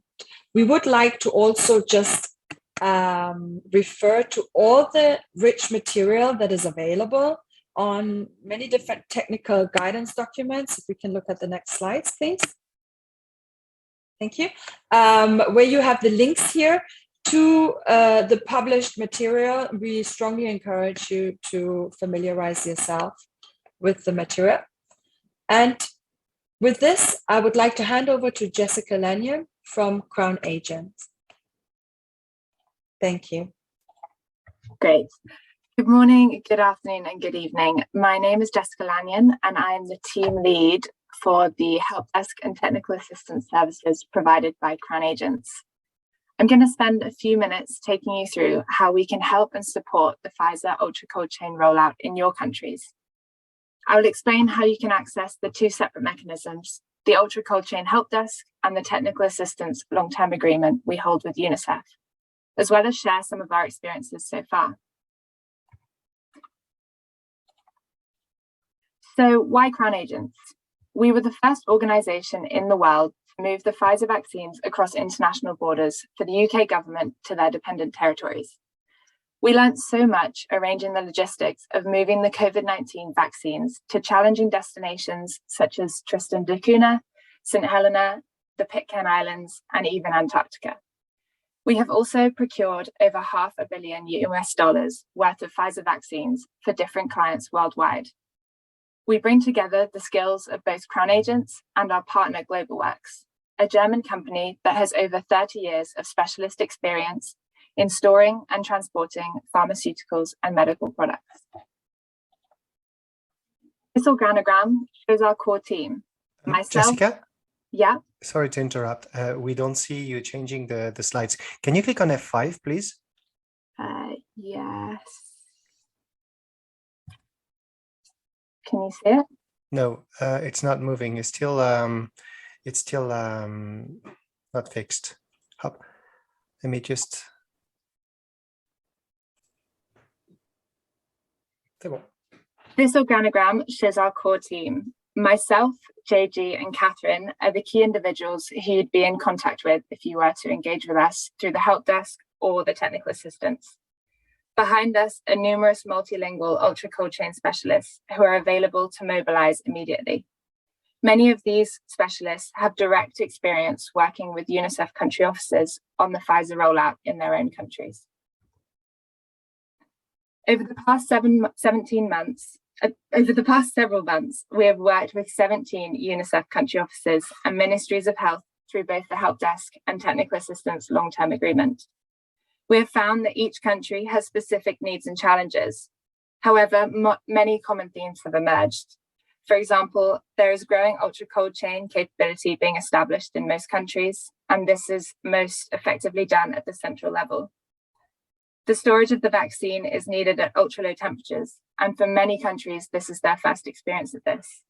we would like to also just refer to all the rich material that is available on many different technical guidance documents. If we can look at the next slides, please. Thank you. Where you have the links here to the published material, we strongly encourage you to familiarize yourself with the material. And with this, I would like to hand over to Jessica Lanyon from Crown Agents. Thank you. Great. Good morning, good afternoon, and good evening. My name is Jessica Lanyon, and I am the team lead for the help desk and technical assistance services provided by Crown Agents. I'm going to spend a few minutes taking you through how we can help and support the Pfizer ultra cold chain rollout in your countries. I will explain how you can access the two separate mechanisms, the ultra cold chain help desk and the technical assistance long-term agreement we hold with UNICEF, as well as share some of our experiences so far. So why Crown Agents? We were the first organisation in the world to move the Pfizer vaccines across international borders for the UK government to their dependent territories. We learnt so much arranging the logistics of moving the COVID-19 vaccines to challenging destinations such as Tristan da Cunha, St Helena, the Pitcairn Islands, and even Antarctica. We have also procured over $500 million US worth of Pfizer vaccines for different clients worldwide. We bring together the skills of both Crown Agents and our partner GlobalWorks, a German company that has over 30 years of specialist experience in storing and transporting pharmaceuticals and medical products. This organogram shows our core team. Myself, Jessica? Yeah? Sorry to interrupt. We don't see you changing the slides. Can you click on F5, please? Yes. Can you see it? No, it's not moving. It's still not fixed. Hop. Let me just. This organogram shows our core team. Myself, JG, and Catherine are the key individuals who you'd be in contact with if you were to engage with us through the help desk or the technical assistance. Behind us are numerous multilingual ultra cold chain specialists who are available to mobilize immediately. Many of these specialists have direct experience working with UNICEF country officers on the Pfizer rollout in their own countries. Over the past several months, we have worked with 17 UNICEF country officers and ministries of health through both the help desk and technical assistance long-term agreement. We have found that each country has specific needs and challenges. However, many common themes have emerged. For example, there is growing ultra cold chain capability being established in most countries, and this is most effectively done at the central level. The storage of the vaccine is needed at ultra low temperatures, and for many countries, this is their first experience of this.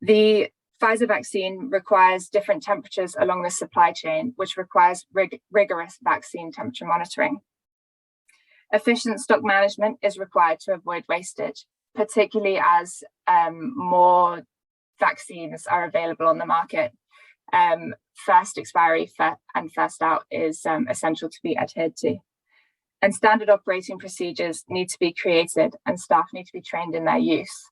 The Pfizer vaccine requires different temperatures along the supply chain, which requires rigorous vaccine temperature monitoring. Efficient stock management is required to avoid wastage, particularly as more vaccines are available on the market. First expiry and first out is essential to be adhered to. And standard operating procedures need to be created and staff need to be trained in their use.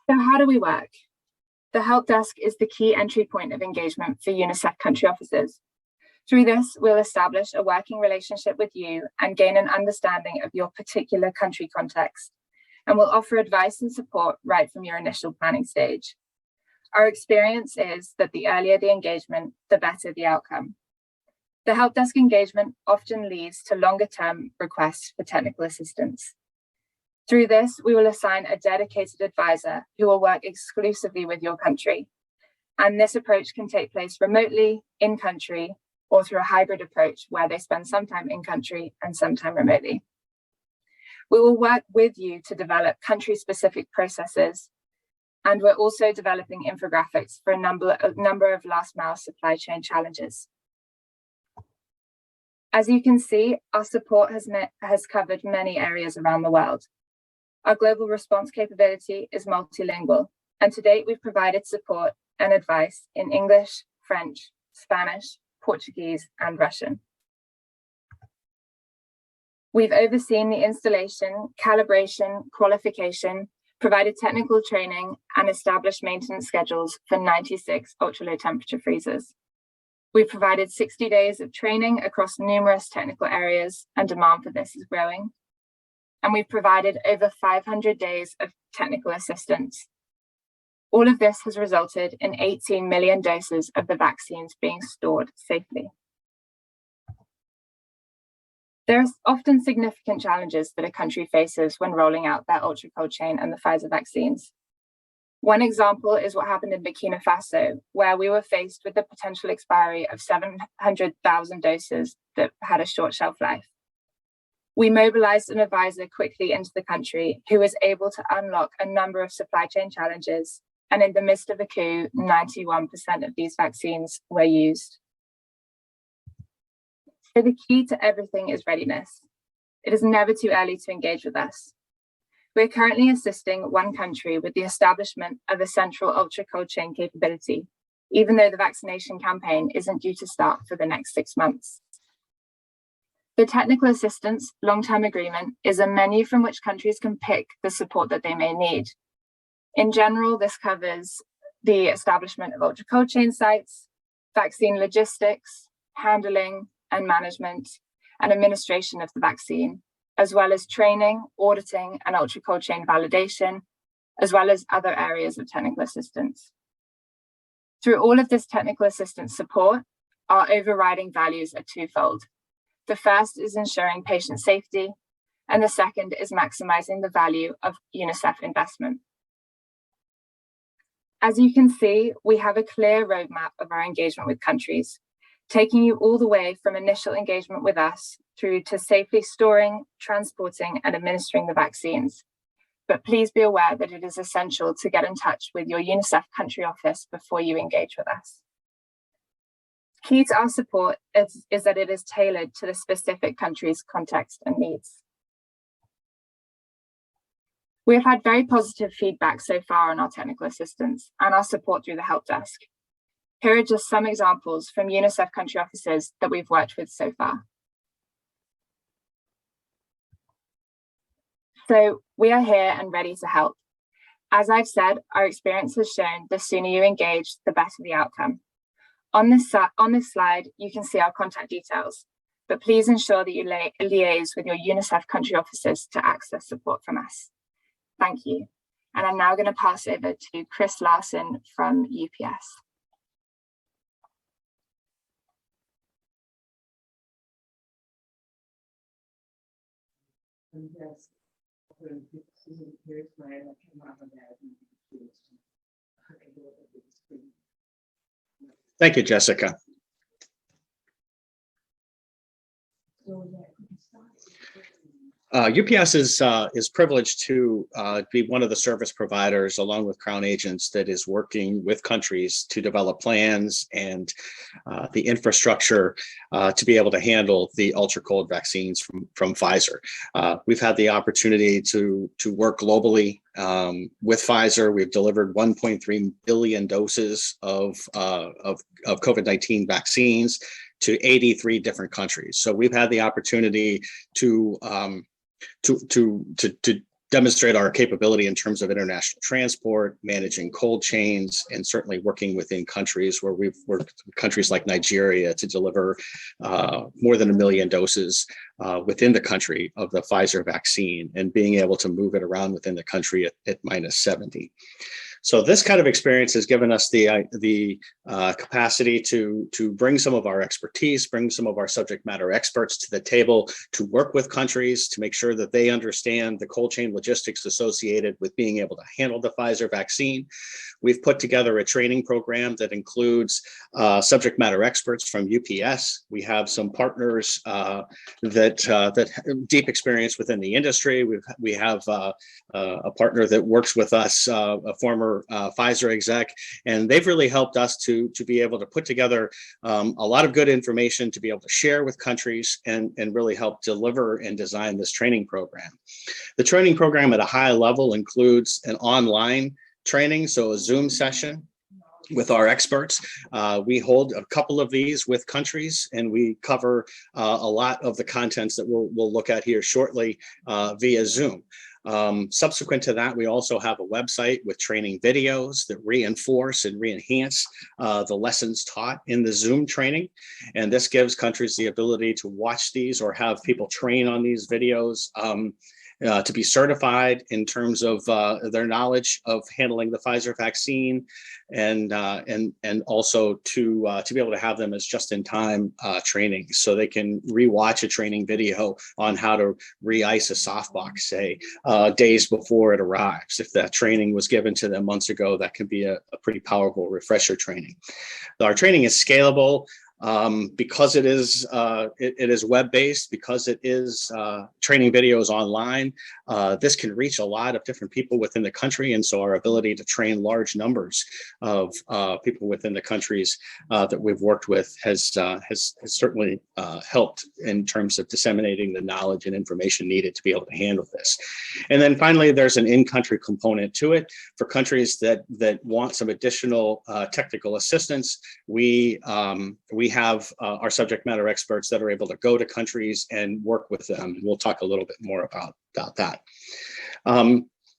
So how do we work? The help desk is the key entry point of engagement for UNICEF country officers. Through this, we'll establish a working relationship with you and gain an understanding of your particular country context. and will offer advice and support right from your initial planning stage. Our experience is that the earlier the engagement, the better the outcome. The help desk engagement often leads to longer-term requests for technical assistance. Through this, we will assign a dedicated advisor who will work exclusively with your country. And this approach can take place remotely, in country, or through a hybrid approach where they spend some time in country and some time remotely. We will work with you to develop country-specific processes, and we're also developing infographics for a number of last-mile supply chain challenges. As you can see, our support has covered many areas around the world. Our global response capability is multilingual, and to date we've provided support and advice in English, French, Spanish, Portuguese, and Russian. We've overseen the installation, calibration, qualification, provided technical training, and established maintenance schedules for 96 ultra-low temperature freezers. We've provided 60 days of training across numerous technical areas, and demand for this is growing. And we've provided over 500 days of technical assistance. All of this has resulted in 18 million doses of the vaccines being stored safely. There are often significant challenges that a country faces when rolling out their ultra cold chain and the Pfizer vaccines. One example is what happened in Burkina Faso, where we were faced with the potential expiry of 700,000 doses that had a short shelf life. We mobilized an advisor quickly into the country who was able to unlock a number of supply chain challenges, and in the midst of a coup, 91% of these vaccines were used. So the key to everything is readiness. It is never too early to engage with us. We're currently assisting one country with the establishment of a central ultra cold chain capability, even though the vaccination campaign isn't due to start for the next 6 months. The technical assistance long-term agreement is a menu from which countries can pick the support that they may need. In general, this covers the establishment of ultra cold chain sites, vaccine logistics, handling and management, and administration of the vaccine, as well as training, auditing, and ultra cold chain validation, as well as other areas of technical assistance. Through all of this technical assistance support, our overriding values are twofold. The first is ensuring patient safety, and the second is maximizing the value of UNICEF investment. As you can see, we have a clear roadmap of our engagement with countries, taking you all the way from initial engagement with us through to safely storing, transporting, and administering the vaccines. But please be aware that it is essential to get in touch with your UNICEF country office before you engage with us. Key to our support is that it is tailored to the specific country's context and needs. We have had very positive feedback so far on our technical assistance and our support through the help desk. Here are just some examples from UNICEF country offices that we've worked with so far. So we are here and ready to help. As I've said, our experience has shown the sooner you engage, the better the outcome. On this slide, you can see our contact details, but please ensure that you liaise with your UNICEF country offices to access support from us. Thank you. And I'm now going to pass over to Chris Larson from UPS. Thank you, Jessica. UPS is privileged to be one of the service providers, along with Crown Agents, that is working with countries to develop plans and the infrastructure to be able to handle the ultra cold vaccines from Pfizer. We've had the opportunity to work globally with Pfizer. We've delivered 1.3 billion doses of COVID-19 vaccines to 83 different countries. So we've had the opportunity to demonstrate our capability in terms of international transport, managing cold chains, and certainly working within countries where we've worked with countries like Nigeria to deliver more than 1 million doses within the country of the Pfizer vaccine, and being able to move it around within the country at -70. So this kind of experience has given us the capacity to bring some of our expertise, bring some of our subject matter experts to the table, to work with countries to make sure that they understand the cold chain logistics associated with being able to handle the Pfizer vaccine. We've put together a training program that includes subject matter experts from UPS. We have some partners that have deep experience within the industry. We have a partner that works with us, a former Pfizer exec, and they've really helped us to be able to put together a lot of good information to be able to share with countries and really help deliver and design this training program. The training program at a high level includes an online training, so a Zoom session with our experts. We hold a couple of these with countries, and we cover a lot of the contents that we'll look at here shortly via Zoom. Subsequent to that, we also have a website with training videos that reinforce and re-enhance the lessons taught in the Zoom training. And this gives countries the ability to watch these or have people train on these videos to be certified in terms of their knowledge of handling the Pfizer vaccine, and also to be able to have them as just-in-time training, so they can rewatch a training video on how to re-ice a softbox, say, days before it arrives. If that training was given to them months ago, that can be a pretty powerful refresher training. Our training is scalable. Because it is web-based, because it is training videos online, this can reach a lot of different people within the country, and so our ability to train large numbers of people within the countries that we've worked with has certainly helped in terms of disseminating the knowledge and information needed to be able to handle this. And then finally, there's an in-country component to it for countries that want some additional technical assistance. We have our subject matter experts that are able to go to countries and work with them. We'll talk a little bit more about that.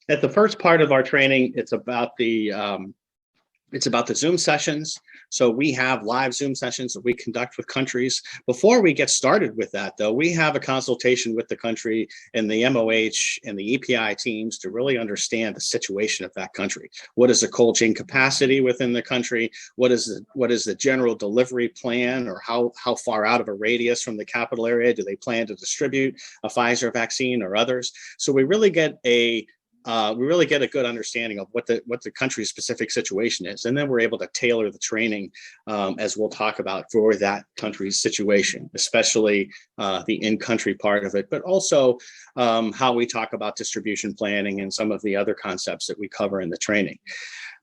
At the first part of our training, it's about the Zoom sessions. So we have live Zoom sessions that we conduct with countries. Before we get started with that, though, we have a consultation with the country and the MOH and the EPI teams to really understand the situation of that country. What is the cold chain capacity within the country? What is the general delivery plan, or how far out of a radius from the capital area do they plan to distribute a Pfizer vaccine or others? So we really get a good understanding of what the country's specific situation is, and then we're able to tailor the training, as we'll talk about, for that country's situation, especially the in-country part of it, but also how we talk about distribution planning and some of the other concepts that we cover in the training.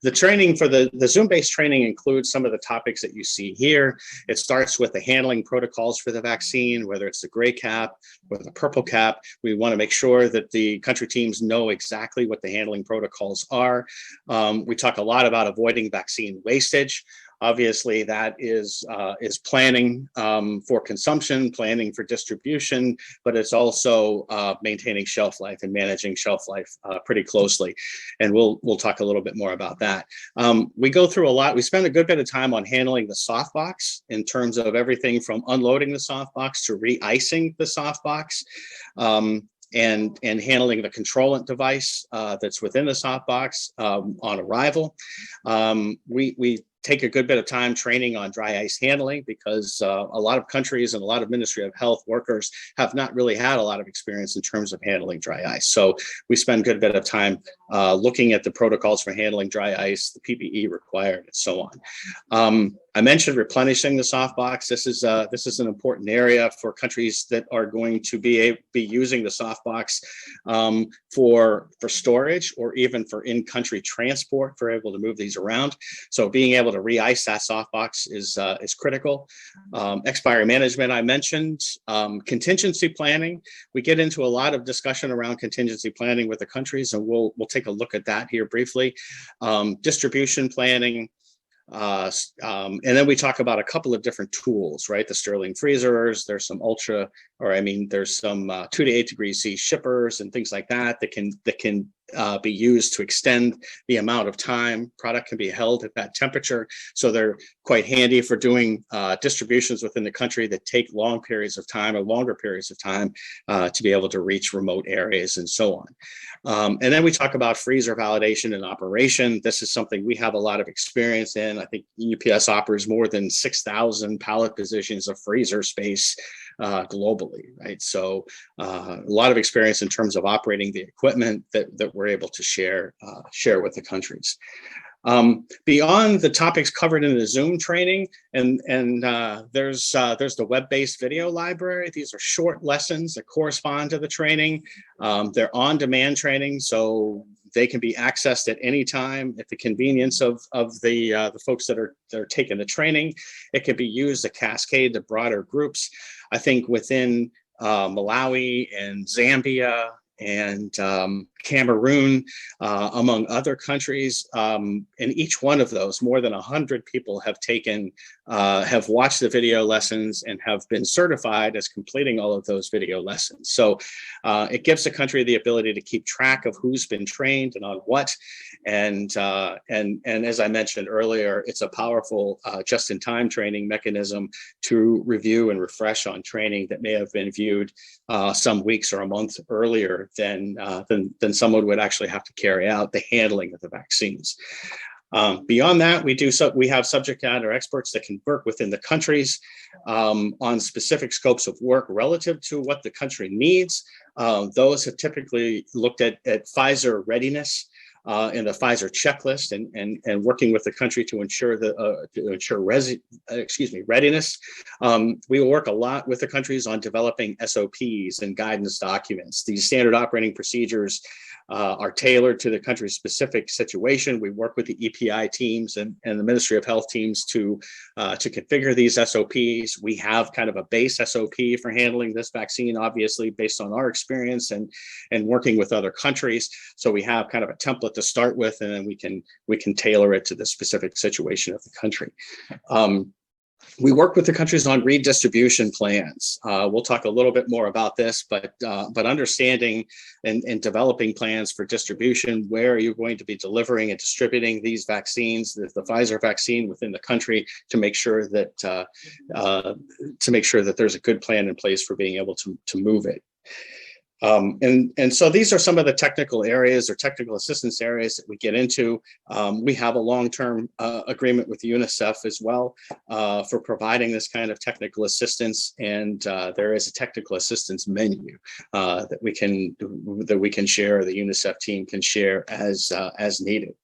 The training for the Zoom-based training includes some of the topics that you see here. It starts with the handling protocols for the vaccine, whether it's the gray cap or the purple cap. We want to make sure that the country teams know exactly what the handling protocols are. We talk a lot about avoiding vaccine wastage. Obviously, that is planning for consumption, planning for distribution, but it's also maintaining shelf life and managing shelf life pretty closely. And we'll talk a little bit more about that. We go through a lot. We spend a good bit of time on handling the softbox, in terms of everything from unloading the softbox to re-icing the softbox. And handling the controllant device that's within the softbox on arrival. We take a good bit of time training on dry ice handling, because a lot of countries and a lot of Ministry of Health workers have not really had a lot of experience in terms of handling dry ice. So we spend a good bit of time looking at the protocols for handling dry ice, the PPE required, and so on. I mentioned replenishing the softbox. This is an important area for countries that are going to be using the softbox for storage, or even for in-country transport, for able to move these around. So being able to re-ice that softbox is critical. Expiry management, I mentioned. Contingency planning. We get into a lot of discussion around contingency planning with the countries, and we'll take a look at that here briefly. Distribution planning. And then we talk about a couple of different tools, right? The Stirling freezers, there's some there's some 2 to 8 degrees C shippers and things like that that can be used to extend the amount of time product can be held at that temperature. So they're quite handy for doing distributions within the country that take long periods of time or longer periods of time to be able to reach remote areas and so on. And then we talk about freezer validation and operation. This is something we have a lot of experience in. I think UPS operates more than 6,000 pallet positions of freezer space globally, right? So a lot of experience in terms of operating the equipment that we're able to share with the countries. Beyond the topics covered in the Zoom training, and there's the web-based video library. These are short lessons that correspond to the training. They're on-demand training, so they can be accessed at any time at the convenience of the folks that are taking the training. It can be used to cascade to broader groups. I think within Malawi and Zambia and Cameroon, among other countries. In each one of those, more than 100 people have watched the video lessons and have been certified as completing all of those video lessons. So it gives the country the ability to keep track of who's been trained and on what. And as I mentioned earlier, it's a powerful just-in-time training mechanism to review and refresh on training that may have been viewed some weeks or a month earlier than someone would actually have to carry out the handling of the vaccines. Beyond that, we have subject matter experts that can work within the countries on specific scopes of work relative to what the country needs. Those have typically looked at Pfizer readiness in the Pfizer checklist and working with the country to ensure readiness. We will work a lot with the countries on developing SOPs and guidance documents. These standard operating procedures are tailored to the country's specific situation. We work with the EPI teams and the Ministry of Health teams to configure these SOPs. We have kind of a base SOP for handling this vaccine, obviously based on our experience and working with other countries. So we have kind of a template to start with, and then we can tailor it to the specific situation of the country. We work with the countries on redistribution plans. We'll talk a little bit more about this, but understanding and developing plans for distribution, where are you going to be delivering and distributing these vaccines, the Pfizer vaccine within the country, to make sure that there's a good plan in place for being able to move it. And so these are some of the technical areas or technical assistance areas that we get into. We have a long-term agreement with UNICEF as well for providing this kind of technical assistance, and there is a technical assistance menu that we can share, the UNICEF team can share as needed.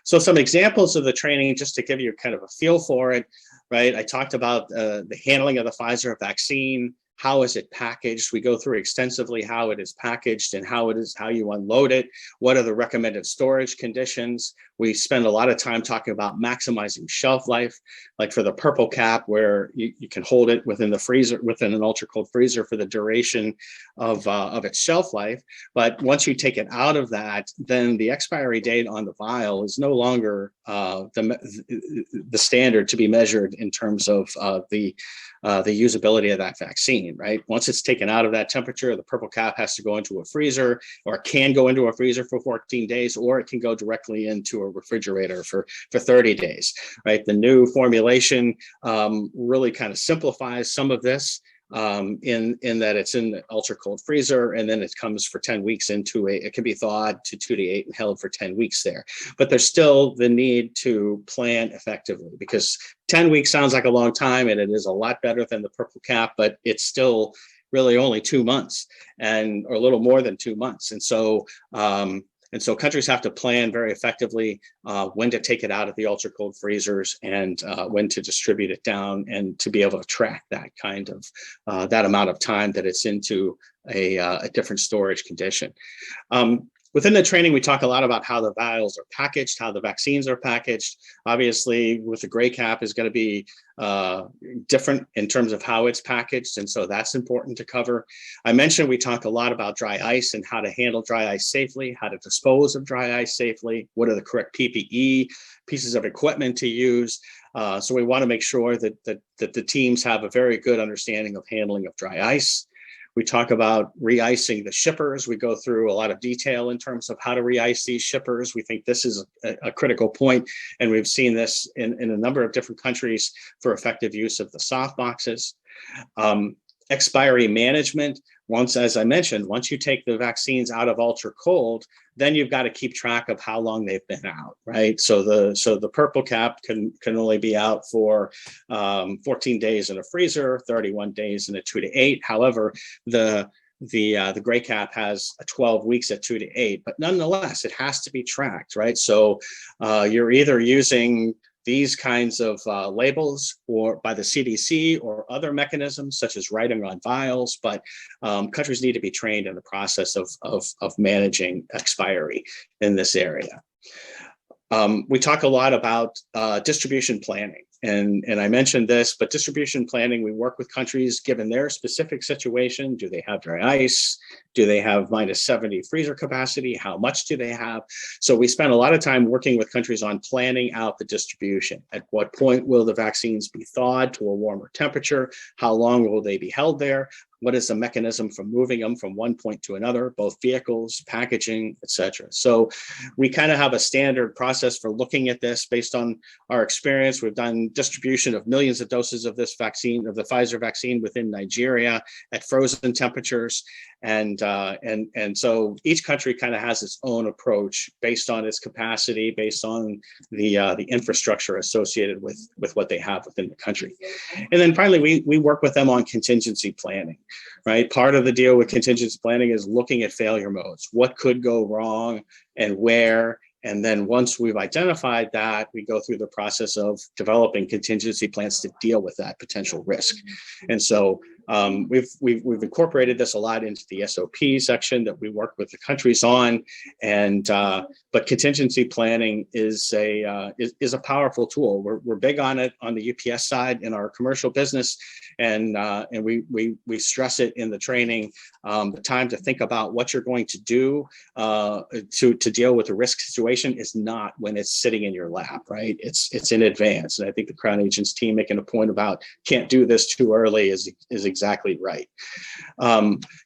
So some examples of the training, just to give you kind of a feel for it, right? I talked about the handling of the Pfizer vaccine. How is it packaged? We go through extensively how it is packaged and how you unload it. What are the recommended storage conditions? We spend a lot of time talking about maximizing shelf life, like for the purple cap, where you can hold it within the freezer, within an ultra cold freezer for the duration of its shelf life. But once you take it out of that, then the expiry date on the vial is no longer the standard to be measured in terms of the usability of that vaccine, right? Once it's taken out of that temperature, the purple cap has to go into a freezer, or can go into a freezer for 14 days, or it can go directly into a refrigerator for 30 days, right? The new formulation really kind of simplifies some of this in that it's in the ultra cold freezer, and then it comes for 10 weeks it can be thawed to 2 to 8 and held for 10 weeks there. But there's still the need to plan effectively, because 10 weeks sounds like a long time, and it is a lot better than the purple cap, but it's still really only 2 months or a little more than 2 months. And so countries have to plan very effectively when to take it out of the ultra cold freezers and when to distribute it down, and to be able to track that kind of that amount of time that it's into a different storage condition. Within the training, we talk a lot about how the vials are packaged, how the vaccines are packaged. Obviously, with the gray cap is going to be different in terms of how it's packaged. And so that's important to cover. I mentioned we talk a lot about dry ice and how to handle dry ice safely, how to dispose of dry ice safely, what are the correct PPE, pieces of equipment to use. So we want to make sure that the teams have a very good understanding of handling of dry ice. We talk about re-icing the shippers. We go through a lot of detail in terms of how to re-ice these shippers. We think this is a critical point, and we've seen this in a number of different countries for effective use of the soft boxes. Expiry management. Once, as I mentioned, once you take the vaccines out of ultra cold, then you've got to keep track of how long they've been out, right? So the purple cap can only be out for 14 days in a freezer, 31 days in a 2 to 8. However, the gray cap has 12 weeks at 2 to 8, but nonetheless, it has to be tracked, right? So you're either using these kinds of labels or by the CDC or other mechanisms such as writing on vials, but countries need to be trained in the process of managing expiry in this area. We talk a lot about distribution planning. And I mentioned this, but distribution planning, we work with countries given their specific situation. Do they have dry ice? Do they have -70 freezer capacity? How much do they have? So we spend a lot of time working with countries on planning out the distribution. At what point will the vaccines be thawed to a warmer temperature? How long will they be held there? What is the mechanism for moving them from one point to another, both vehicles, packaging, et cetera? So we kind of have a standard process for looking at this based on our experience. We've done distribution of millions of doses of this vaccine, of the Pfizer vaccine within Nigeria at frozen temperatures. And so each country kind of has its own approach based on its capacity, based on the infrastructure associated with what they have within the country. And then finally, we work with them on contingency planning, right? Part of the deal with contingency planning is looking at failure modes. What could go wrong and where? And then once we've identified that, we go through the process of developing contingency plans to deal with that potential risk. And so we've incorporated this a lot into the SOP section that we work with the countries on. And but contingency planning is a powerful tool. We're big on it on the UPS side in our commercial business, and we stress it in the training. The time to think about what you're going to do to deal with a risk situation is not when it's sitting in your lap, right? It's in advance. And I think the Crown Agents team making a point about can't do this too early is exactly right.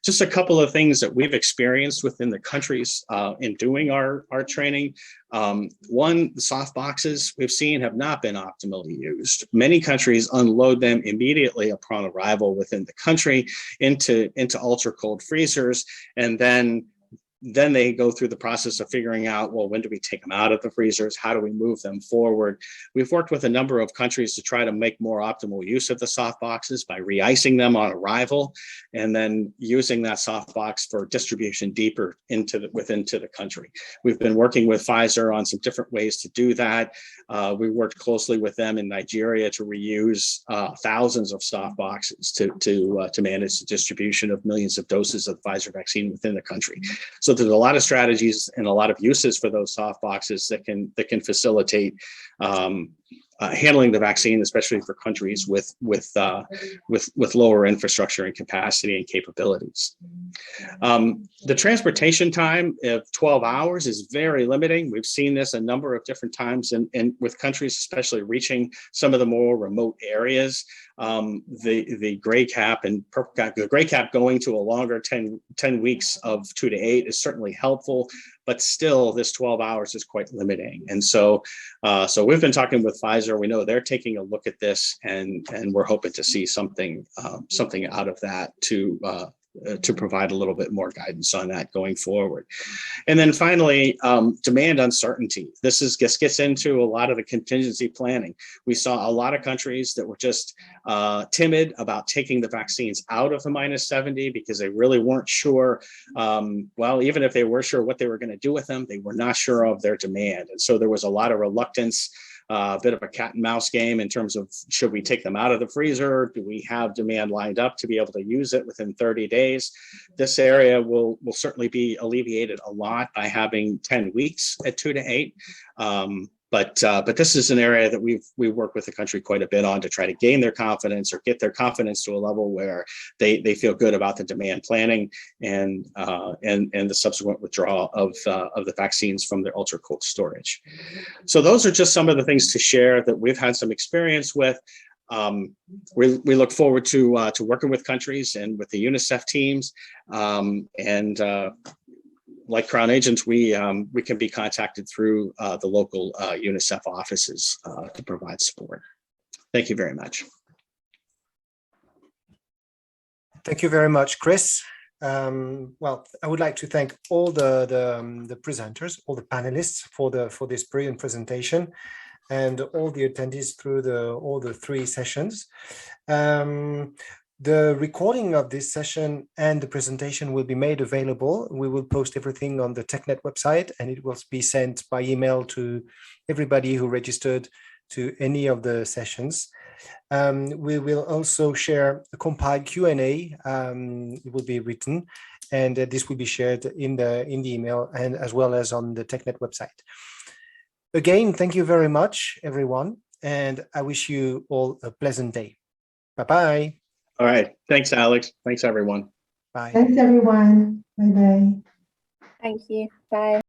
Just a couple of things that we've experienced within the countries in doing our training. One, the soft boxes we've seen have not been optimally used. Many countries unload them immediately upon arrival within the country into ultra cold freezers, and then they go through the process of figuring out, well, when do we take them out of the freezers? How do we move them forward? We've worked with a number of countries to try to make more optimal use of the soft boxes by re-icing them on arrival, and then using that soft box for distribution deeper into the country. We've been working with Pfizer on some different ways to do that. We worked closely with them in Nigeria to reuse thousands of soft boxes to manage the distribution of millions of doses of the Pfizer vaccine within the country. So there's a lot of strategies and a lot of uses for those soft boxes that can facilitate handling the vaccine, especially for countries with lower infrastructure and capacity and capabilities. The transportation time of 12 hours is very limiting. We've seen this a number of different times and with countries, especially reaching some of the more remote areas. The gray cap and purple cap, the gray cap going to a longer 10 weeks of 2 to 8 is certainly helpful, but still this 12 hours is quite limiting. And so we've been talking with Pfizer. We know they're taking a look at this, and we're hoping to see something out of that to provide a little bit more guidance on that going forward. And then finally, demand uncertainty. This gets into a lot of the contingency planning. We saw a lot of countries that were just timid about taking the vaccines out of the -70 because they really weren't sure. Well, even if they were sure what they were going to do with them, they were not sure of their demand. And so there was a lot of reluctance a bit of a cat and mouse game in terms of should we take them out of the freezer? Do we have demand lined up to be able to use it within 30 days? This area will certainly be alleviated a lot by having 10 weeks at 2 to 8. But this is an area that we work with the country quite a bit on to try to gain their confidence or get their confidence to a level where they feel good about the demand planning and the subsequent withdrawal of the vaccines from their ultra cold storage. So those are just some of the things to share that we've had some experience with. We look forward to working with countries and with the UNICEF teams, like Crown Agents, we can be contacted through the local UNICEF offices to provide support. Thank you very much. Thank you very much, Chris. Well, I would like to thank all the presenters, all the panelists for this brilliant presentation, and all the attendees through all the 3 sessions. The recording of this session and the presentation will be made available. We will post everything on the TechNet website, and it will be sent by email to everybody who registered to any of the sessions. We will also share a compiled Q&A. It will be written, and this will be shared in the email and as well as on the TechNet website. Again, thank you very much, everyone, and I wish you all a pleasant day. Bye-bye. All right. Thanks, Alex. Thanks, everyone. Bye. Thanks, everyone. Bye-bye. Thank you. Bye.